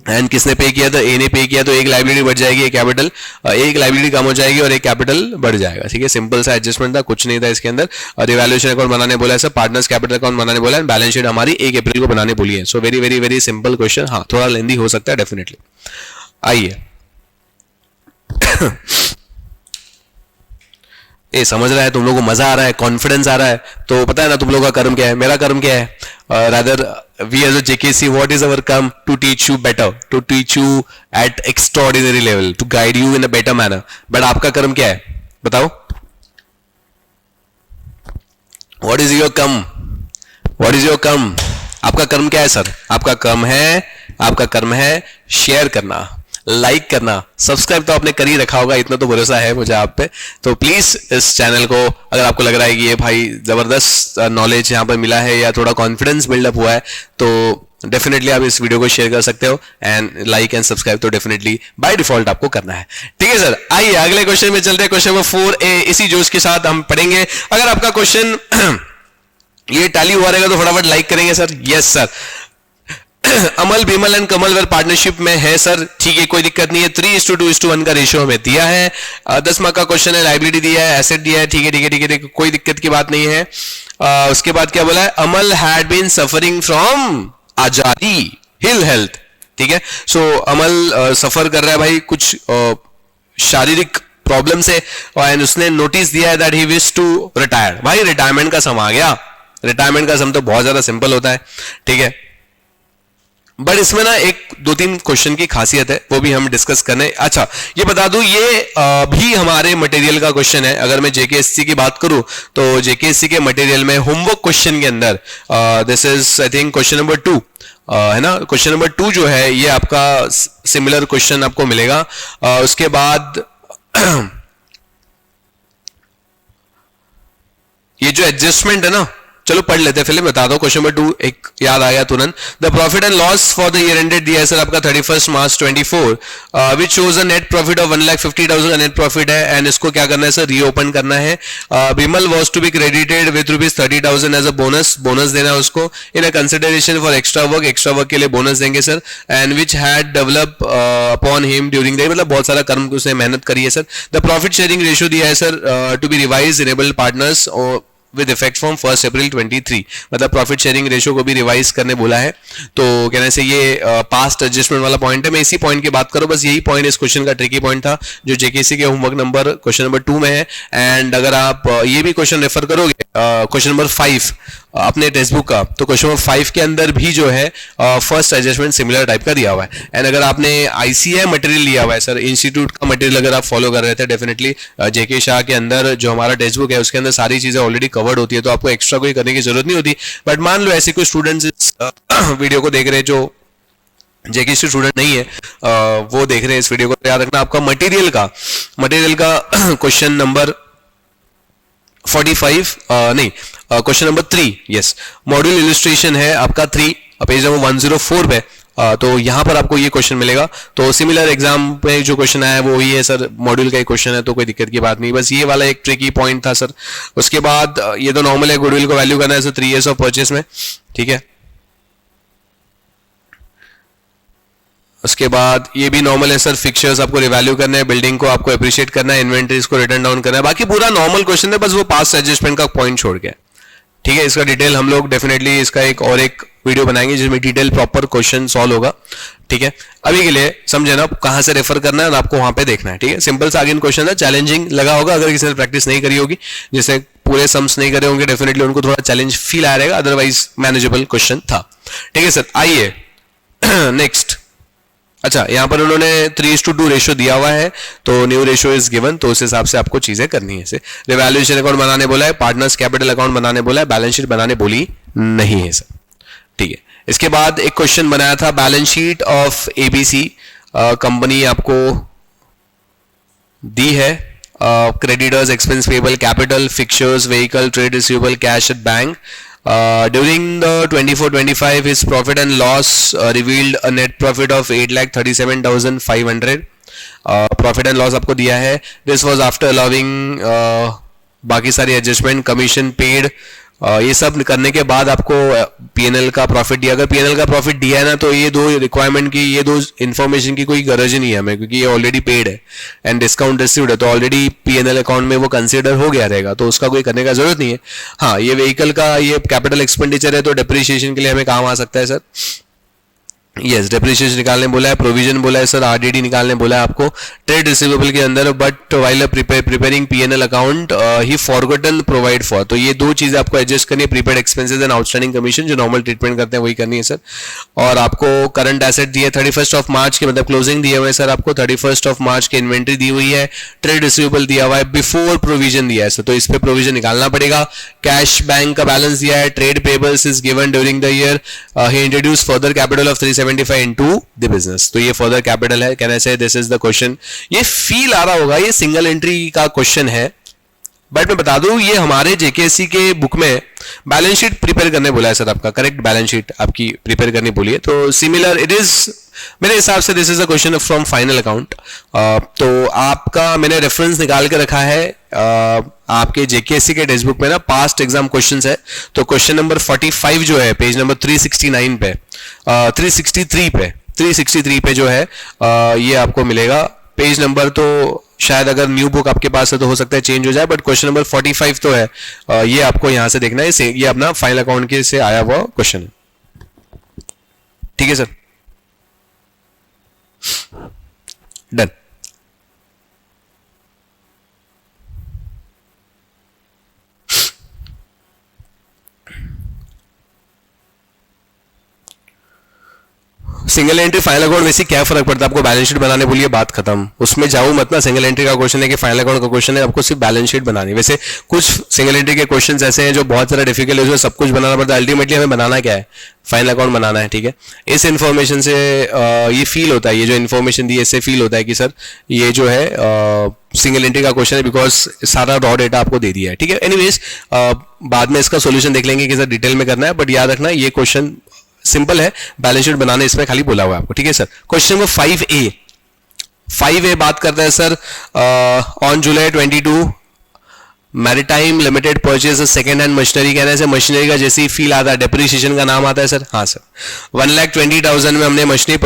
एंड किसने पे किया था, ए ने पे किया, तो एक लाइबिलिटी बढ़ जाएगी, एक कैपिटल, एक लाइबिलिटी कम हो जाएगी और एक कैपिटल बढ़ जाएगा। ठीक है, सिंपल सा एडजस्टमेंट था, कुछ नहीं था इसके अंदर। और रिवैल्यूएशन अकाउंट बनाने बोला है सर, पार्टनर्स कैपिटल अकाउंट बनाने बोला है, बैलेंस शीट हमारी 1 अप्रैल को बनाने बोली है। So very very very simple question, हाँ थोड़ा लेंदी हो सकता है डेफिनेटली। आइए ए समझ रहा है, तुम लोगों को मजा आ रहा है, कॉन्फिडेंस आ रहा है, तो पता है ना तुम लोगों का कर्म क्या है, मेरा कर्म क्या है। Rather we as a JKC what is our karma, to teach you better, to teach you at extraordinary level, to guide you in a better manner. But आपका कर्म क्या है बताओ, what is your karma, what is your karma, आपका कर्म क्या है sir. आपका कर्म है शेयर करना, लाइक करना, सब्सक्राइब तो आपने कर ही रखा होगा, इतना तो भरोसा है मुझे आप पे। तो प्लीज इस चैनल को, अगर आपको लग रहा है कि ये भाई जबरदस्त नॉलेज यहाँ पर मिला है या थोड़ा कॉन्फिडेंस बिल्डअप हुआ है, तो डेफिनेटली आप इस वीडियो को शेयर कर सकते हो, एंड लाइक एंड सब्सक्राइब तो डेफिनेटली बाय डिफॉल्ट आपको करना है। ठीक है सर, आइए अगले क्वेश्चन में चलते हैं। क्वेश्चन नंबर 4A इसी जोश के साथ हम पढ़ेंगे। अगर आपका क्वेश्चन ये टैली हुआ रहेगा तो फटाफट लाइक करेंगे sir. Yes sir, Amal Bimal and Kamal well partnership में है सर, ठीक है कोई दिक्कत नहीं है। 3:2:1 का रेशियो हमें दिया है। 10 मार्क का क्वेश्चन है, लाइबिलिटी दिया है, एसेट दिया है, ठीक है, कोई दिक्कत की बात नहीं है। उसके बाद क्या बोला है, अमल हैड बीन सफरिंग फ्रॉम आजादी हिल हेल्थ। ठीक है, सो अमल सफर कर रहा है भाई कुछ शारीरिक प्रॉब्लम से, और उसने नोटिस दिया है that he wish to retire. भाई रिटायरमेंट का सम आ गया, रिटायरमेंट का सम तो बहुत ज्यादा सिंपल होता है। ठीक है, बट इसमें ना एक 2-3 क्वेश्चन की खासियत है, वो भी हम डिस्कस करने। अच्छा ये बता दूं, ये भी हमारे मटेरियल का क्वेश्चन है। अगर मैं जेकेएससी की बात करूं तो जेकेएससी के मटेरियल में होमवर्क क्वेश्चन के अंदर this is I think question number 2 है ना। क्वेश्चन नंबर 2 जो है ये आपका सिमिलर क्वेश्चन आपको मिलेगा। उसके बाद ये जो एडजस्टमेंट है ना, चलो पढ़ लेते हैं, फिल्म बता दो। क्वेश्चन नंबर 2 एक याद आ गया तुरंत। The profit and loss for the year ended दिया है सर आपका 31 मार्च 24, which shows a net profit of 1,50,000 का नेट प्रॉफिट है, एंड इसको क्या करना है सर, रीओपन करना है। Bimal was to be credited with ₹30,000 as a bonus देना है उसको in a consideration for extra work के लिए बोनस देंगे sir, and which had develop upon him during the, मतलब बहुत सारा कर्म उसने मेहनत करी है sir. The profit sharing ratio दिया है sir to be revise enabled partners with effect from 1 April 23, मतलब प्रॉफिट शेयरिंग रेशियो को भी रिवाइज करने बोला है। तो कहने से ये पास्ट एडजस्टमेंट वाला पॉइंट है। मैं इसी पॉइंट की बात करूं, बस यही पॉइंट इस क्वेश्चन का ट्रिकी पॉइंट था जो जेकेसी के होमवर्क नंबर क्वेश्चन नंबर 2 में है। एंड अगर आप ये भी क्वेश्चन रेफर करोगे क्वेश्चन नंबर 5 अपने टेक्स्ट बुक का, तो क्वेश्चन नंबर 5 के अंदर भी जो है फर्स्ट एडजस्टमेंट सिमिलर टाइप का दिया हुआ है। एंड अगर आपने आईसीआई मटेरियल लिया हुआ है सर, इंस्टीट्यूट का मटेरियल अगर आप फॉलो कर रहे थे, डेफिनेटली जेके शाह के अंदर जो हमारा टेक्स्ट बुक है उसके अंदर सारी चीजें ऑलरेडी कवर्ड होती है, तो आपको एक्स्ट्रा कोई करने की जरूरत नहीं होती। बट मान लो ऐसे कोई स्टूडेंट्स इस वीडियो को देख रहे हैं जो जेके स्टूडेंट नहीं है, वो देख रहे हैं इस वीडियो को, याद रखना आपका मटेरियल का क्वेश्चन नंबर 45 नहीं question number 3, yes, module illustration है आपका 3, पेज नंबर 104 पे तो यहां पर आपको ये क्वेश्चन मिलेगा। तो सिमिलर एग्जाम में जो क्वेश्चन आया है वो वही है सर, मॉड्यूल का एक क्वेश्चन है, तो कोई दिक्कत की बात नहीं, बस ये वाला एक ट्रिकी पॉइंट था सर। उसके बाद ये तो नॉर्मल है, गुडविल को वैल्यू करना है सर 3 years ऑफ परचेस में, ठीक है। उसके बाद ये भी नॉर्मल है सर, फिक्चर्स आपको रिवैल्यू करना है, बिल्डिंग को आपको अप्रिशिएट करना है, इन्वेंटरीज को रिटर्न डाउन करना है, बाकी पूरा नॉर्मल क्वेश्चन है, बस वो पास्ट एडजस्टमेंट का पॉइंट छोड़ के, ठीक है। इसका डिटेल हम लोग डेफिनेटली इसका एक वीडियो बनाएंगे जिसमें डिटेल प्रॉपर क्वेश्चन सॉल्व होगा, ठीक है। अभी के लिए समझे ना कहां से रेफर करना है और आपको वहां पे देखना है, ठीक है। सिंपल सा अगेन क्वेश्चन है, चैलेंजिंग लगा होगा अगर किसी ने प्रैक्टिस नहीं करी होगी, जैसे पूरे सम्स नहीं करे होंगे, डेफिनेटली उनको थोड़ा चैलेंज फील आ रहेगा, अदरवाइज मैनेजेबल क्वेश्चन था, ठीक है सर। आइए नेक्स्ट। अच्छा, यहां पर उन्होंने 3:2 रेशियो दिया हुआ है, तो न्यू रेशियो इज गिवन, तो उस हिसाब से आपको चीजें करनी है। रिवैल्यूएशन अकाउंट बनाने बोला है, पार्टनर्स कैपिटल अकाउंट बनाने बोला है, बैलेंस शीट बनाने बोली नहीं है सर, ठीक है। इसके बाद एक क्वेश्चन बनाया था, balance sheet of ABC company आपको दी है, creditors, expense payable, capital, fixtures, vehicle, trade receivable, cash at bank. During the 24-25, his profit and loss revealed a net profit of 8,37,500. Profit and loss आपको दिया है. This was after allowing बाकी सारी adjustment, commission paid, ये सब करने के बाद आपको पीएनएल का प्रॉफिट दिया। अगर पीएनएल का प्रॉफिट दिया है ना, तो ये दो रिक्वायरमेंट की, ये दो इन्फॉर्मेशन की कोई गरज ही नहीं है हमें, क्योंकि ये ऑलरेडी पेड है एंड डिस्काउंट रिसीव्ड है, तो ऑलरेडी पीएनएल अकाउंट में वो कंसीडर हो गया रहेगा, तो उसका कोई करने का जरूरत नहीं है। हाँ, ये व्हीकल का ये कैपिटल एक्सपेंडिचर है, तो डिप्रिसिएशन के लिए हमें काम आ सकता है सर। यस, डेप्रिसिएशन निकालने बोला है, प्रोविजन बोला है सर, आरडीडी निकालने बोला है आपको ट्रेड रिसीवेबल के अंदर, but while preparing PNL account he forgotten provide for, तो ये दो चीजें आपको एडजस्ट करनी है, prepaid expenses and outstanding commission, जो नॉर्मल ट्रीटमेंट करते हैं वही करनी है सर। और आपको करंट एसेट दिए 31 मार्च के, मतलब क्लोजिंग दिए हुए हैं सर आपको, 31 मार्च की इन्वेंट्री दी हुई है, ट्रेड रिसीवेबल दिया हुआ है, बिफोर प्रोविजन दिया है सर, तो इस पे प्रोविजन निकालना पड़ेगा। कैश बैंक का बैलेंस दिया है, trade payables is given during the year, he introduce further capital of 375 into the business, तो ये फर्दर कैपिटल है। कैन आई से दिस इज द क्वेश्चन। ये फील आ रहा होगा, ये सिंगल एंट्री का क्वेश्चन है, बट मैं बता दूं ये हमारे जेकेएससी के बुक में बैलेंस शीट प्रिपेयर करने बोला है सर, आपका करेक्ट बैलेंस शीट आपकी प्रिपेयर करनी बोली है, तो सिमिलर इट इज, मेरे हिसाब से this is a question from final account. तो आपका मैंने रेफरेंस निकाल के रखा है, आपके जेकेएससी के टेक्स्ट बुक में ना पास्ट एग्जाम क्वेश्चंस है, तो क्वेश्चन नंबर 45 जो है पेज नंबर 369 पे, 363 पे जो है ये आपको मिलेगा। पेज नंबर तो शायद अगर न्यू बुक आपके पास है तो हो सकता है चेंज हो जाए, बट क्वेश्चन नंबर 45 तो है, ये आपको यहां से देखना है, ये अपना फाइनल अकाउंट के से आया हुआ क्वेश्चन है, ठीक है sir, done. Single entry final account वैसे क्या फर्क पड़ता है, आपको बैलेंस शीट बनाने बोलिए, बात खत्म, उसमें जाओ मत ना। सिंगल एंट्री का क्वेश्चन है कि फाइनल अकाउंट का क्वेश्चन है, आपको सिर्फ बैलेंस शीट बनानी। वैसे कुछ सिंगल एंट्री के क्वेश्चंस ऐसे हैं जो बहुत सारा डिफिकल्ट है, उसमें सब कुछ बनाना पड़ता है, अल्टीमेटली हमें बनाना क्या है, फाइनल अकाउंट बनाना है, ठीक है। इस इन्फॉर्मेशन से ये फील होता है, ये जो इन्फॉर्मेशन दी है इससे फील होता है कि सर ये जो है सिंगल एंट्री का क्वेश्चन है, बिकॉज सारा रॉ डेटा आपको दे दिया है, ठीक है। एनीवेज बाद में इसका सोल्यूशन देख लेंगे कि सर डिटेल में करना है, बट याद रखना ये क्वेश्चन सिंपल है, बैलेंस शीट बनाने इसमें खाली बोला हुआ है आपको, ठीक है सर। क्वेश्चन नंबर 5A बात करता है sir, on July 22 maritime limited purchase second hand machinery, कहना है सर मशीनरी का जैसे ही फील आता है डेप्रिसिएशन का नाम आता है सर, हाँ सर। 1,20,000 में हमने मशीनरी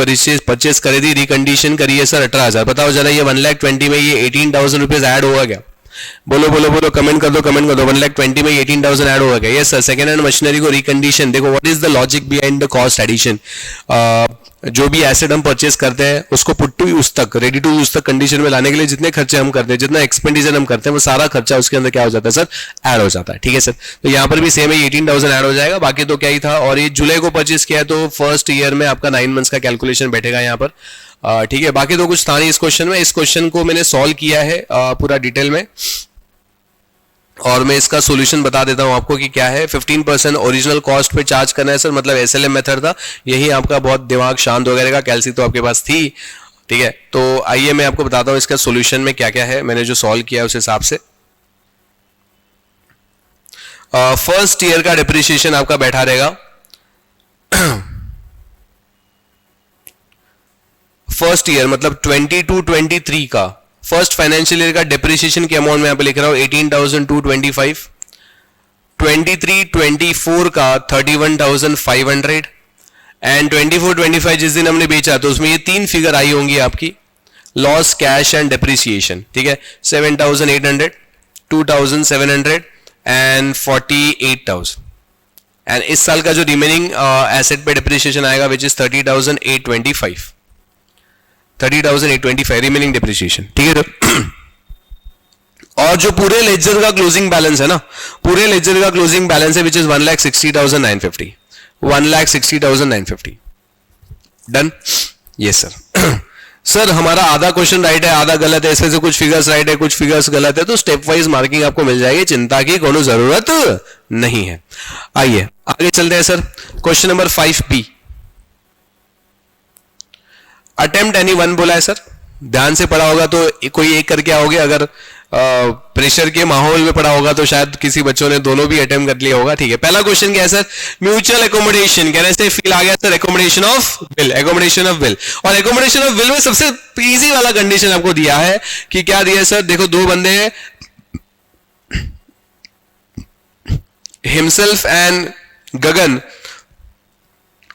परचेज करी थी, रिकंडीशन करी है सर 18,000, बताओ जरा ये 1,20,000 में ये 18,000 रुपीज ऐड होगा क्या, बोलो बोलो बोलो, कमेंट कर दो 1,20,000 में 18,000 ऐड होगा क्या? Yes sir, second hand machinery को रिकंडीशन, देखो what is the logic behind the cost addition, जो भी एसेट हम परचेज करते हैं उसको पुट टू यूज तक, रेडी टू यूज तक कंडीशन में लाने के लिए जितने खर्चे हम करते हैं, जितना एक्सपेंडिचर हम करते हैं, वो सारा खर्चा उसके अंदर क्या हो जाता है सर, ऐड हो जाता है, ठीक है सर। तो यहाँ पर भी सेम है, 18,000 ऐड हो जाएगा, बाकी तो क्या ही था। और ये जुलाई को परचेज किया है तो फर्स्ट ईयर में आपका 9 मंथ्स का कैलकुलेशन बैठेगा यहाँ पर, ठीक है। बाकी तो कुछ था नहीं इस क्वेश्चन में, इस क्वेश्चन को मैंने सॉल्व किया है पूरा डिटेल में, और मैं इसका सॉल्यूशन बता देता हूं आपको कि क्या है। 15% ओरिजिनल कॉस्ट पे चार्ज करना है सर, मतलब एसएलएम मेथड था, यही आपका बहुत दिमाग शांत वगैरह का, कैलसी तो आपके पास थी, ठीक है। तो आइए मैं आपको बताता हूं इसका सॉल्यूशन में क्या क्या है, मैंने जो सॉल्व किया है उस हिसाब से। फर्स्ट ईयर का डिप्रिसिएशन आपका बैठा रहेगा फर्स्ट ईयर मतलब 22-23 का फर्स्ट फाइनेंशियल ईयर का डेप्रिसिएशन की अमाउंट मैं यहां पे लिख रहा हूं 18,225, 23-24 का 31,500 एंड 24-25 जिस दिन हमने बेचा तो उसमें ये तीन फिगर आई होंगी आपकी, लॉस, कैश एंड डेप्रिसिएशन, ठीक है, 7,800, 2,700 एंड 48,000 एंड इस साल का जो रिमेनिंग एसेट पे डेप्रिसिएशन आएगा विच इज 30,825, 30,825 रिमेनिंग डेप्रिसिएशन, ठीक है। और जो पूरे लेजर का क्लोजिंग बैलेंस है ना, पूरे लेजर का क्लोजिंग बैलेंस है which is 1,60,950, 1,60,950। Done? Yes sir. Sir हमारा आधा क्वेश्चन राइट है आधा गलत है, इसमें से कुछ फिगर्स राइट है कुछ फिगर्स गलत है, तो स्टेप वाइज मार्किंग आपको मिल जाएगी, चिंता की कोनो जरूरत नहीं है। आइए आगे चलते हैं sir. Question number 5B, attempt any one बोला है सर, ध्यान से पढ़ा होगा तो कोई एक करके आओगे, अगर प्रेशर के माहौल में पढ़ा होगा तो शायद किसी बच्चों ने दोनों भी अटेम्प्ट कर लिया होगा, ठीक है। पहला क्वेश्चन क्या है सर, म्यूचुअल एकोमोडेशन, कहने से फील आ गया sir, accommodation of will, accommodation of will, और एकोमोडेशन ऑफ विल में सबसे इजी वाला कंडीशन आपको दिया है कि क्या दिया है सर, देखो दो बंदे हैं, himself and Gagan,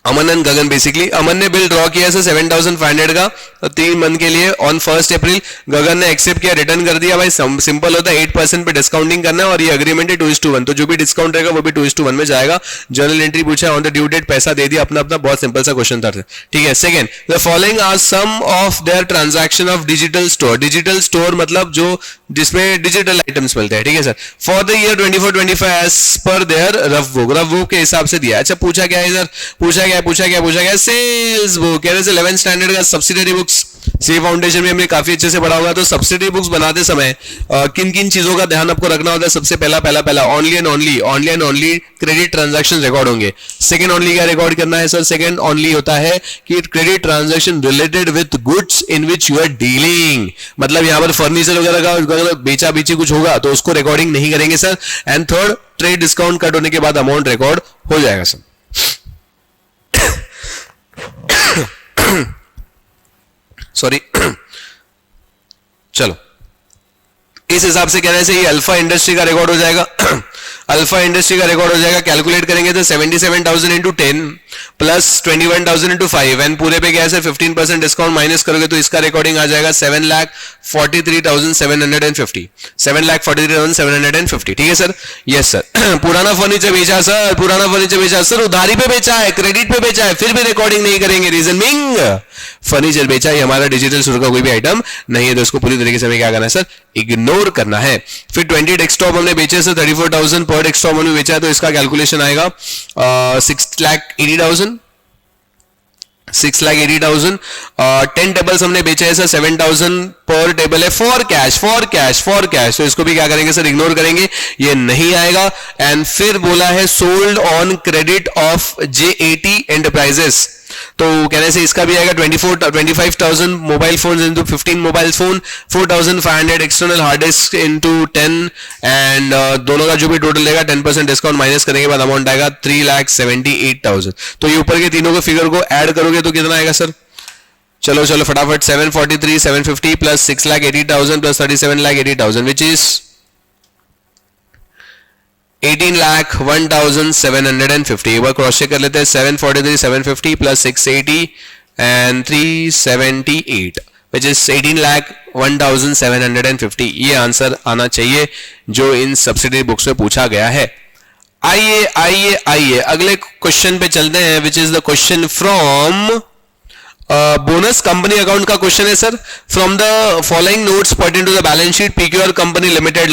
Aman and Gagan, basically Aman ने बिल ड्रॉ किया सर 7,500 का 3 मंथ के लिए ऑन 1 अप्रैल, गगन ने एक्सेप्ट किया, रिटर्न कर दिया। भाई सिंपल होता है, 8% पे डिस्काउंटिंग करना है और ये अग्रीमेंट है 2:1, तो जो भी डिस्काउंट रहेगा वो भी 2:1 में जाएगा। जर्नल एंट्री पूछा है, ऑन द ड्यू डेट पैसा दे दिया अपना अपना, बहुत सिंपल सा क्वेश्चन था, ठीक है। Second, the following are some of their transaction of digital store, digital store मतलब जो जिसमें डिजिटल आइटम्स मिलते हैं, ठीक है sir, for the year 24-25 as per their rough book, rough book के हिसाब से दिया। अच्छा पूछा क्या है सर, पूछा गया सेल्स बुक, कह रहे से 11th स्टैंडर्ड का सब्सिडरी बुक्स, सी फाउंडेशन में हमने काफी अच्छे से पढ़ा होगा, तो सब्सिडरी बुक्स बनाते समय किन किन चीजों का ध्यान आपको रखना होता है, सबसे पहला only and only credit transaction record होंगे। सेकंड ओनली क्या रिकॉर्ड करना है सर, सेकंड ओनली होता है कि credit transaction related with goods in which you are dealing, मतलब यहां पर फर्नीचर वगैरह का बेचा बेची कुछ होगा तो उसको रिकॉर्डिंग नहीं करेंगे sir. And third, trade discount cut होने के बाद अमाउंट रिकॉर्ड हो जाएगा सर। सॉरी चलो, इस हिसाब से कहने से ये अल्फा इंडस्ट्री का रिकॉर्ड हो जाएगा, अल्फा इंडस्ट्री का रिकॉर्ड हो जाएगा। कैलकुलेट करेंगे तो 77,000 इंटू 10 प्लस 21,000 इंटू 5 एंड पूरे पे क्या है सर 15% डिस्काउंट माइनस करोगे तो इसका रिकॉर्डिंग आ जाएगा 7,43,750, 7,43,750, ठीक है सर। Yes sir. पुराना फर्नीचर बेचा सर, पुराना फर्नीचर बेचा सर, उधारी पे बेचा है, क्रेडिट पे बेचा है, फिर भी रिकॉर्डिंग नहीं करेंगे, रीजन बीइंग फर्नीचर बेचा है, हमारा डिजिटल स्टोर का कोई भी आइटम नहीं है, तो इसको पूरी तरीके से हमें क्या करना है सर, इग्नोर करना है। फिर 20 डेस्कटॉप हमने बेचे सर, 34,000 पर डेस्कटॉप हमने बेचा है, तो इसका कैलकुलेशन आएगा 6,80,000, 6,80,000। 10 टेबल्स हमने बेचे हैं सर, 7,000 पर टेबल है, फॉर कैश, तो इसको भी क्या करेंगे सर, इग्नोर करेंगे, ये नहीं आएगा। एंड फिर बोला है sold on credit of JAT enterprises, तो कहने से इसका भी आएगा 25,000 mobile phone into 15 mobile phone, 4,500 external hard disk into 10 and दोनों का जो भी टोटल रहेगा 10% डिस्काउंट माइनस करने के बाद अमाउंट आएगा 3,78,000। तो ये ऊपर के तीनों के फिगर को ऐड करोगे तो कितना आएगा सर, चलो फटाफट, 743,750 प्लस 6,80,000 प्लस 37,80,000 विच इज 18,01,750। एक बार क्रॉस चेक कर लेते हैं, 743,750 प्लस 680 एंड 378 विच इज 18,01,750। ये आंसर आना चाहिए जो इन सब्सिडी बुक्स में पूछा गया है। आइए अगले क्वेश्चन पे चलते हैं which is the question from bonus company account का क्वेश्चन है sir. From the following notes pertain to the balance sheet PQR company limited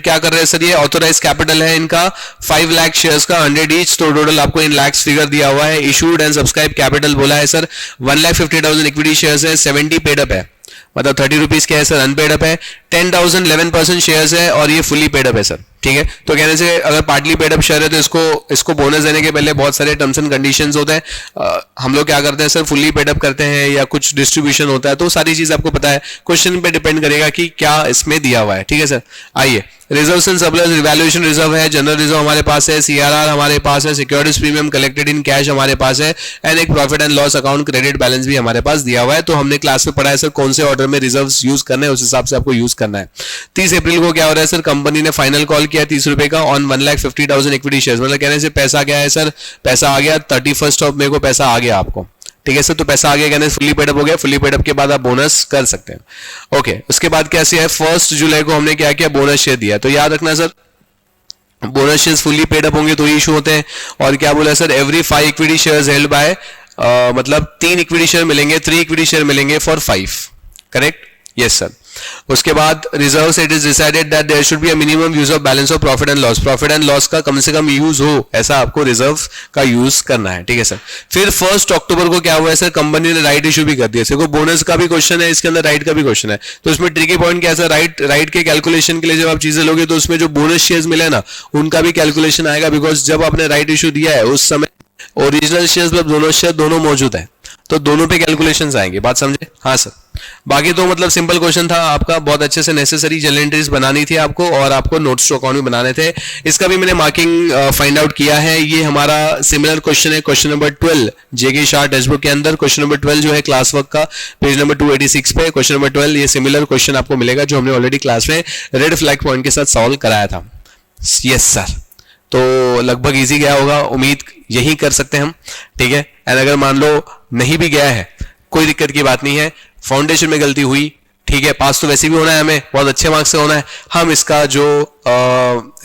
क्या कर रहे हैं सर, ये ऑथोराइज कैपिटल है इनका 5 लाख शेयर्स का 100 ईच, तो टोटल आपको इन लैक्स फिगर दिया हुआ है। इशूड एंड सब्सक्राइब कैपिटल बोला है सर 1,50,000 इक्विटी शेयर्स है, 70 पेड अप है, मतलब 30 रुपीज क्या है सर अनपेड अप है, 10,000 11% शेयर्स है और ये फुली पेड अप है सर, ठीक है। तो कहने से अगर पार्टली पेड अप शेयर है तो इसको बोनस देने के पहले बहुत सारे टर्म्स एंड कंडीशंस होते हैं। हम लोग क्या करते हैं सर, फुली पेड अप करते हैं या कुछ डिस्ट्रीब्यूशन होता है, तो सारी चीज आपको पता है, क्वेश्चन पे डिपेंड करेगा कि क्या इसमें दिया हुआ है, ठीक है सर। आइए reserves and surplus, revaluation reserve है, जनरल रिजर्व हमारे पास है, सीआरआर हमारे पास है, securities premium collected in cash हमारे पास है, एंड एक profit and loss account credit balance भी हमारे पास दिया हुआ है। तो हमने क्लास में पढ़ा है सर कौन से ऑर्डर में रिजर्व्स यूज करना है, उस हिसाब से आपको यूज करना है। 30 अप्रैल को क्या हो रहा है सर, कंपनी ने फाइनल कॉल किया 30 रुपए का ऑन 1,50,000 इक्विटी शेयर, मतलब कहने से पैसा क्या है सर, पैसा आ गया 31 ऑफ मे को पैसा आ गया आपको, ठीक है सर। तो पैसा आ गया कहने फुल्ली पेड अप हो गया, फुल्ली पेड अप के बाद आप बोनस कर सकते हैं। ओके, उसके बाद कैसे है, 1 जुलाई को हमने क्या किया, बोनस शेयर दिया। तो याद रखना sir bonus shares fully paid up होंगे तो ही इशू होते हैं। और क्या बोला sir, every 5 equity shares held by, मतलब 3 इक्विटी शेयर मिलेंगे, 3 इक्विटी शेयर मिलेंगे फॉर 5, करेक्ट, यस सर। उसके बाद reserve it is decided that there should be a minimum use of balance of profit and loss, profit and loss का कम से कम use हो, ऐसा आपको रिजर्व का यूज करना है, ठीक है सर। फिर 1 अक्टूबर को क्या हुआ है सर, कंपनी ने राइट इशू भी कर दिया। देखो बोनस का भी क्वेश्चन है, इसके अंदर राइट का भी क्वेश्चन है, तो इसमें ट्रिकी पॉइंट क्या है सर, राइट के कैलकुलेशन के लिए जब आप चीजें लोगे तो उसमें जो बोनस शेयर्स मिले ना उनका भी कैलकुलेशन आएगा, बिकॉज जब आपने राइट इशू दिया है उस समय ओरिजिनल शेयर्स मतलब दोनों शेयर दोनों मौजूद है, तो दोनों पे कैलकुलेशंस आएंगे, बात समझे। हाँ सर, बाकी तो मतलब सिंपल क्वेश्चन था आपका, बहुत अच्छे से नेसेसरी जनरल एंट्रीज बनानी थी आपको और आपको नोट्स टू अकाउंट भी बनाने थे। इसका भी मैंने मार्किंग फाइंड आउट किया है। ये हमारा सिमिलर क्वेश्चन है, क्वेश्चन नंबर 12 जेके शाह टेक्स्ट बुक के अंदर, क्वेश्चन नंबर 12 जो है क्लास वर्क का पेज नंबर 286 पे, क्वेश्चन नंबर 12 ये सिमिलर क्वेश्चन आपको मिलेगा जो हमने ऑलरेडी क्लास में रेड फ्लैग पॉइंट के साथ सॉल्व कराया था। यस सर, तो लगभग इजी गया होगा, उम्मीद यही कर सकते हैं हम, ठीक है। एंड अगर मान लो नहीं भी गया है कोई दिक्कत की बात नहीं है, फाउंडेशन में गलती हुई, ठीक है, पास तो वैसे भी होना है, हमें बहुत अच्छे मार्क्स से होना है। हम इसका जो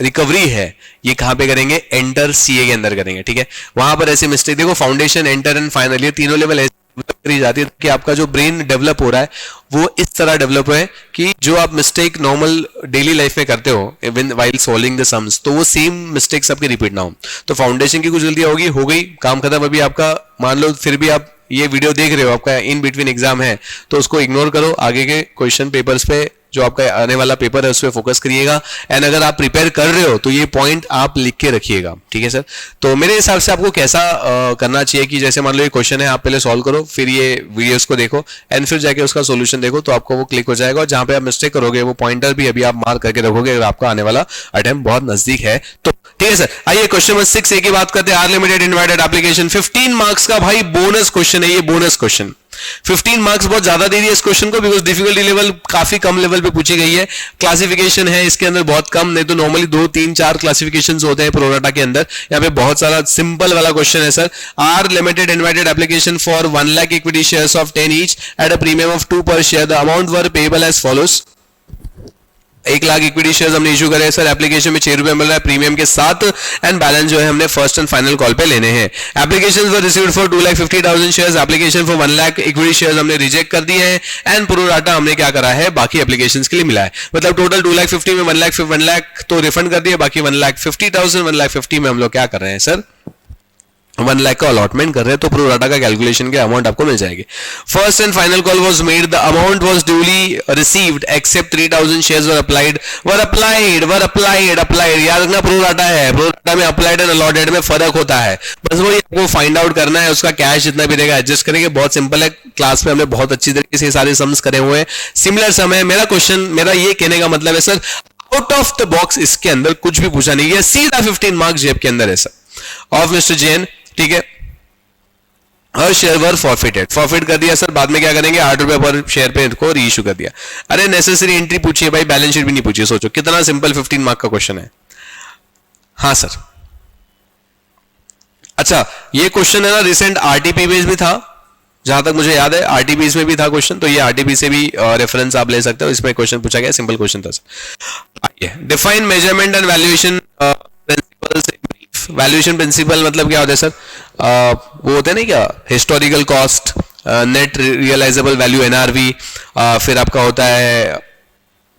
रिकवरी है ये कहां पे करेंगे, एंटर सीए के अंदर करेंगे, ठीक है। वहां पर ऐसी मिस्टेक देखो, फाउंडेशन, एंटर एंड फाइनल ये तीनों लेवल करी जाती है कि आपका जो ब्रेन डेवलप हो रहा है वो इस तरह डेवलप है कि जो आप मिस्टेक नॉर्मल डेली लाइफ में करते हो even while solving the sums, तो वो सेम मिस्टेक्स आपके रिपीट ना हो। तो फाउंडेशन की कुछ गलती होगी, हो गई, काम खत्म। अभी आपका मान लो फिर भी आप ये वीडियो देख रहे हो, आपका इन बिटवीन एग्जाम है, तो उसको इग्नोर करो, आगे के क्वेश्चन पेपर्स पे जो आपका आने वाला पेपर है उस पर फोकस करिएगा। एंड अगर आप प्रिपेयर कर रहे हो तो ये पॉइंट आप लिख के रखिएगा, ठीक है सर। तो मेरे हिसाब से आपको कैसा करना चाहिए कि जैसे मान लो ये क्वेश्चन है, आप पहले सॉल्व करो, फिर ये वीडियोस को देखो एंड फिर जाके उसका सॉल्यूशन देखो, तो आपको वो क्लिक हो जाएगा। और जहां पे आप मिस्टेक करोगे वो पॉइंटर भी अभी आप मार्क करके रखोगे अगर आपका आने वाला अटेम्प्ट बहुत नजदीक है तो, ठीक है सर। आइए क्वेश्चन नंबर 6 की बात करते हैं, R limited invited application, 15 marks का भाई बोनस क्वेश्चन है ये, बोनस क्वेश्चन 15 मार्क्स बहुत ज्यादा दे दिए इस क्वेश्चन को, बिकॉज डिफिकल्टी लेवल काफी कम लेवल पे पूछी गई है। क्लासिफिकेशन है इसके अंदर बहुत कम, नहीं तो नॉर्मली 2, 3, 4 क्लासिफिकेशंस होते हैं प्रोराटा के अंदर, यहाँ पे बहुत सारा सिंपल वाला क्वेश्चन है sir. R limited invited application for 1 lakh equity shares of 10 each at a premium of 2 per share, the amount were payable as follows. 1 lakh equity shares हमने इशू करे सर, एप्लीकेशन में 6 रुपए मिल रहा है प्रीमियम के साथ, एंड बैलेंस जो है हमने फर्स्ट एंड फाइनल कॉल पे लेने हैं। Application were received for 2,50,000 shares, application for 1 lakh equity shares हमने रिजेक्ट कर दिए हैं, एंड प्रो डाटा हमने क्या करा है बाकी एप्लीकेशंस के लिए मिला है। मतलब टोटल 2,50,000 में 1 लाख तो रिफंड कर दिया, बाकी 1,50,000 1,50,000 में हम लोग क्या कर रहे हैं सर, 1 लाख का अलॉटमेंट कर रहे हैं, तो प्रो डाटा का कैलकुलेशन के अमाउंट आपको मिल जाएगी। First and final call was made, the amount was duly received accept 3,000 shares were applied. याद रखना प्रो डाटा है, प्रो डाटा में अप्लाइड एंड अलॉटेड में फर्क होता है, बस वही आपको फाइंड आउट करना है। उसका कैश जितना भी रहेगा एडजस्ट करेंगे, बहुत सिंपल है, क्लास में हमने बहुत अच्छी तरीके से सारे सम्स करे हुए हैं, सिमिलर सम है। मेरा ये कहने का मतलब है sir, out of the box इसके अंदर कुछ भी पूछा नहीं है, सीधा 15 मार्क्स जेब के अंदर है सर। ऑफ मिस्टर जैन, ठीक है, हर शेयर वर फॉरफिटेड, फॉरफिट कर दिया सर, बाद में क्या करेंगे 8 रुपए पर शेयर पे इनको री इशू कर दिया। अरे नेसेसरी एंट्री पूछिए भाई, बैलेंस शीट भी नहीं पूछिए, सोचो कितना सिंपल 15 मार्क का क्वेश्चन है। हाँ सर, अच्छा ये क्वेश्चन है ना रिसेंट आरटीपी बेस भी था, जहां तक मुझे याद है आरटीपी में भी था क्वेश्चन, तो ये आरटीपी से भी रेफरेंस आप ले सकते हो, इसमें क्वेश्चन पूछा गया, सिंपल क्वेश्चन था sir. Define measurement and valuation principles. Valuation principle मतलब क्या होता है सर, वो होते हैं ना क्या, historical cost, net realisable value NRV, फिर आपका होता है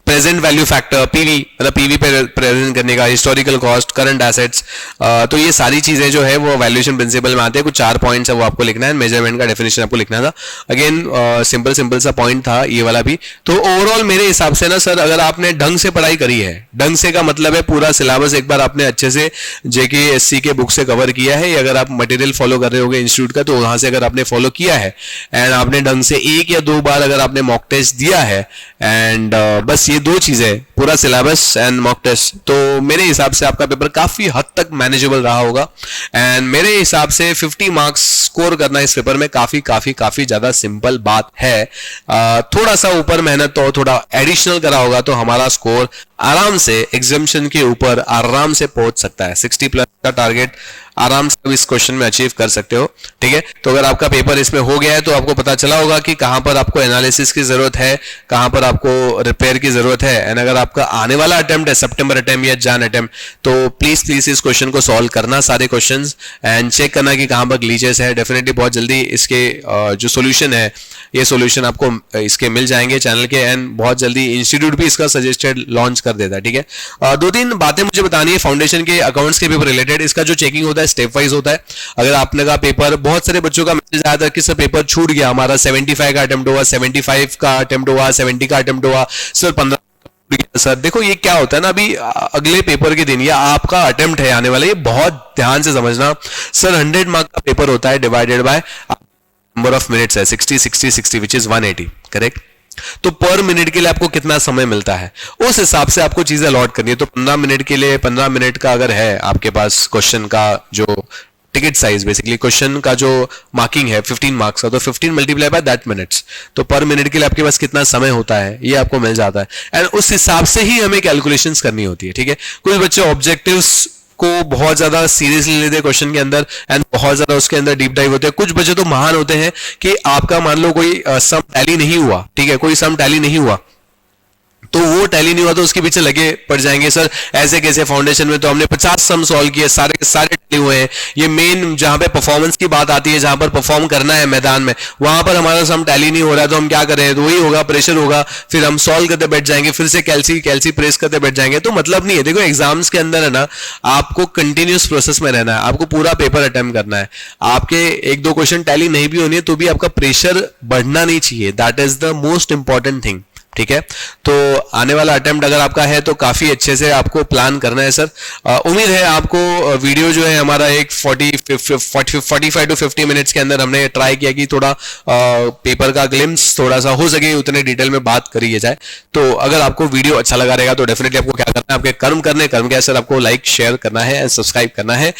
प्रेजेंट वैल्यू फैक्टर पीवी, मतलब पीवी पे प्रेजेंट करने का, हिस्टोरिकल कॉस्ट, करंट एसेट्स, तो ये सारी चीजें जो है वो वैल्यूएशन प्रिंसिपल में आते हैं। कुछ 4 पॉइंट्स है वो आपको लिखना है, मेजरमेंट का डेफिनेशन आपको लिखना था। अगेन सिंपल सा पॉइंट था ये वाला भी। तो ओवरऑल मेरे हिसाब से ना सर, अगर आपने ढंग से पढ़ाई करी है, ढंग से का मतलब है पूरा सिलेबस एक बार आपने अच्छे से जेके एससी के बुक से कवर किया है, अगर आप मटेरियल फॉलो कर रहे होगे इंस्टीट्यूट का, तो वहां से अगर आपने फॉलो किया है एंड आपने ढंग से 1 या 2 बार अगर आपने मॉक टेस्ट दिया है, एंड बस ये दो चीजें, पूरा सिलेबस एंड मॉक टेस्ट, तो मेरे हिसाब से आपका पेपर काफी हद तक मैनेजेबल रहा होगा। एंड मेरे हिसाब से 50 मार्क्स स्कोर करना इस पेपर में काफी ज्यादा सिंपल बात है। थोड़ा सा ऊपर मेहनत तो थोड़ा एडिशनल करा होगा तो हमारा स्कोर आराम से एग्जामिनेशन के ऊपर आराम से पहुंच सकता है। 60 प्लस का टारगेट आराम से इस क्वेश्चन में अचीव कर सकते हो, ठीक है। तो अगर आपका पेपर इसमें हो गया है तो आपको पता चला होगा कि कहां पर आपको एनालिसिस की जरूरत है, कहां पर आपको रिपेयर की जरूरत है। एंड अगर आपका आने वाला अटेम्प्ट है सितंबर अटेम्प्ट या जैन अटेम्प्ट, तो प्लीज इस क्वेश्चन को सॉल्व करना, सारे क्वेश्चंस, एंड चेक करना कि कहां पर ग्लिचेस है। डेफिनेटली बहुत जल्दी इसके जो सॉल्यूशन है, ये सॉल्यूशन आपको इसके मिल जाएंगे चैनल के, एंड बहुत जल्दी इंस्टीट्यूट भी इसका सजेस्टेड लॉन्च कर देता है, ठीक है। दो तीन बातें मुझे बतानी है फाउंडेशन के अकाउंट्स के पेपर रिलेटेड। इसका जो चेकिंग होता है स्टेप वाइज होता है। अगर आपने का पेपर, बहुत सारे बच्चों का मैसेज आया था कि सर पेपर छूट गया हमारा, 75 का अटेम्प्ट हुआ, 75 का अटेम्प्ट हुआ, 70 का अटेम्प्ट हुआ, सर 15। सर देखो ये क्या होता है ना, अभी अगले पेपर के दिन या आपका अटेम्प्ट है आने वाला, ये बहुत ध्यान से समझना। सर 100 मार्क का पेपर होता है, divided by number of minutes है, 60 विच इज 180, करेक्ट। तो पर मिनट के लिए आपको कितना समय मिलता है, उस हिसाब से आपको चीजें अलॉट करनी है। तो 15 मिनट के लिए 15 मिनट का अगर है आपके पास क्वेश्चन का जो टिकट साइज, बेसिकली क्वेश्चन का जो मार्किंग है 15 मार्क्स का, तो 15 मल्टीप्लाई बाय दैट मिनट्स, तो पर मिनट के लिए आपके पास कितना समय होता है ये आपको मिल जाता है। एंड उस हिसाब से ही हमें कैलकुलेशंस करनी होती है, ठीक है। कुछ बच्चे ऑब्जेक्टिव्स को बहुत ज्यादा सीरियसली लेते हैं क्वेश्चन के अंदर, एंड बहुत ज्यादा उसके अंदर डीप डाइव होते हैं। कुछ बच्चे तो महान होते हैं कि आपका मान लो कोई सम टैली नहीं हुआ, ठीक है, कोई सम टैली नहीं हुआ, तो वो टैली नहीं हुआ तो उसके पीछे लगे पड़ जाएंगे, सर ऐसे कैसे, फाउंडेशन में तो हमने 50 सम सॉल्व किए, सारे टैली हुए हैं। ये मेन जहां पे परफॉर्मेंस की बात आती है, जहां पर परफॉर्म करना है मैदान में, वहां पर हमारा सम टैली नहीं हो रहा है, तो हम क्या करें, तो वही होगा, प्रेशर होगा, फिर हम सॉल्व करते बैठ जाएंगे, फिर से कैल्सी प्रेस करते बैठ जाएंगे, तो मतलब नहीं है। देखो एग्जाम्स के अंदर है ना, आपको कंटिन्यूस प्रोसेस में रहना है, आपको पूरा पेपर अटेम्प्ट करना है। आपके एक दो क्वेश्चन टैली नहीं भी होनी है तो भी आपका प्रेशर बढ़ना नहीं चाहिए, that is the most important thing, ठीक है। तो आने वाला अटेम्प्ट अगर आपका है तो काफी अच्छे से आपको प्लान करना है सर। उम्मीद है आपको वीडियो जो है हमारा एक 45 टू 50 मिनट्स के अंदर हमने ट्राई किया कि थोड़ा पेपर का ग्लिम्स थोड़ा सा हो सके उतने डिटेल में बात करी जाए। तो अगर आपको वीडियो अच्छा लगा रहेगा तो डेफिनेटली आपको क्या करना है, आपके कर्म क्या है सर, आपको लाइक शेयर करना है एंड सब्सक्राइब करना है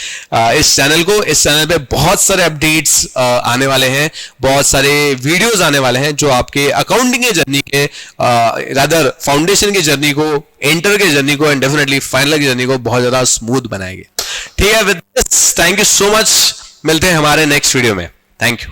इस चैनल को। इस चैनल पे बहुत सारे अपडेट्स आने वाले हैं, बहुत सारे वीडियोस आने वाले हैं जो आपके अकाउंटिंग के जर्नी के रादर फाउंडेशन की जर्नी को, एंटर के जर्नी को एंड डेफिनेटली फाइनल की जर्नी को बहुत ज्यादा स्मूथ बनाएंगे, ठीक है। With this thank you so much, मिलते हैं हमारे नेक्स्ट वीडियो में, थैंक यू।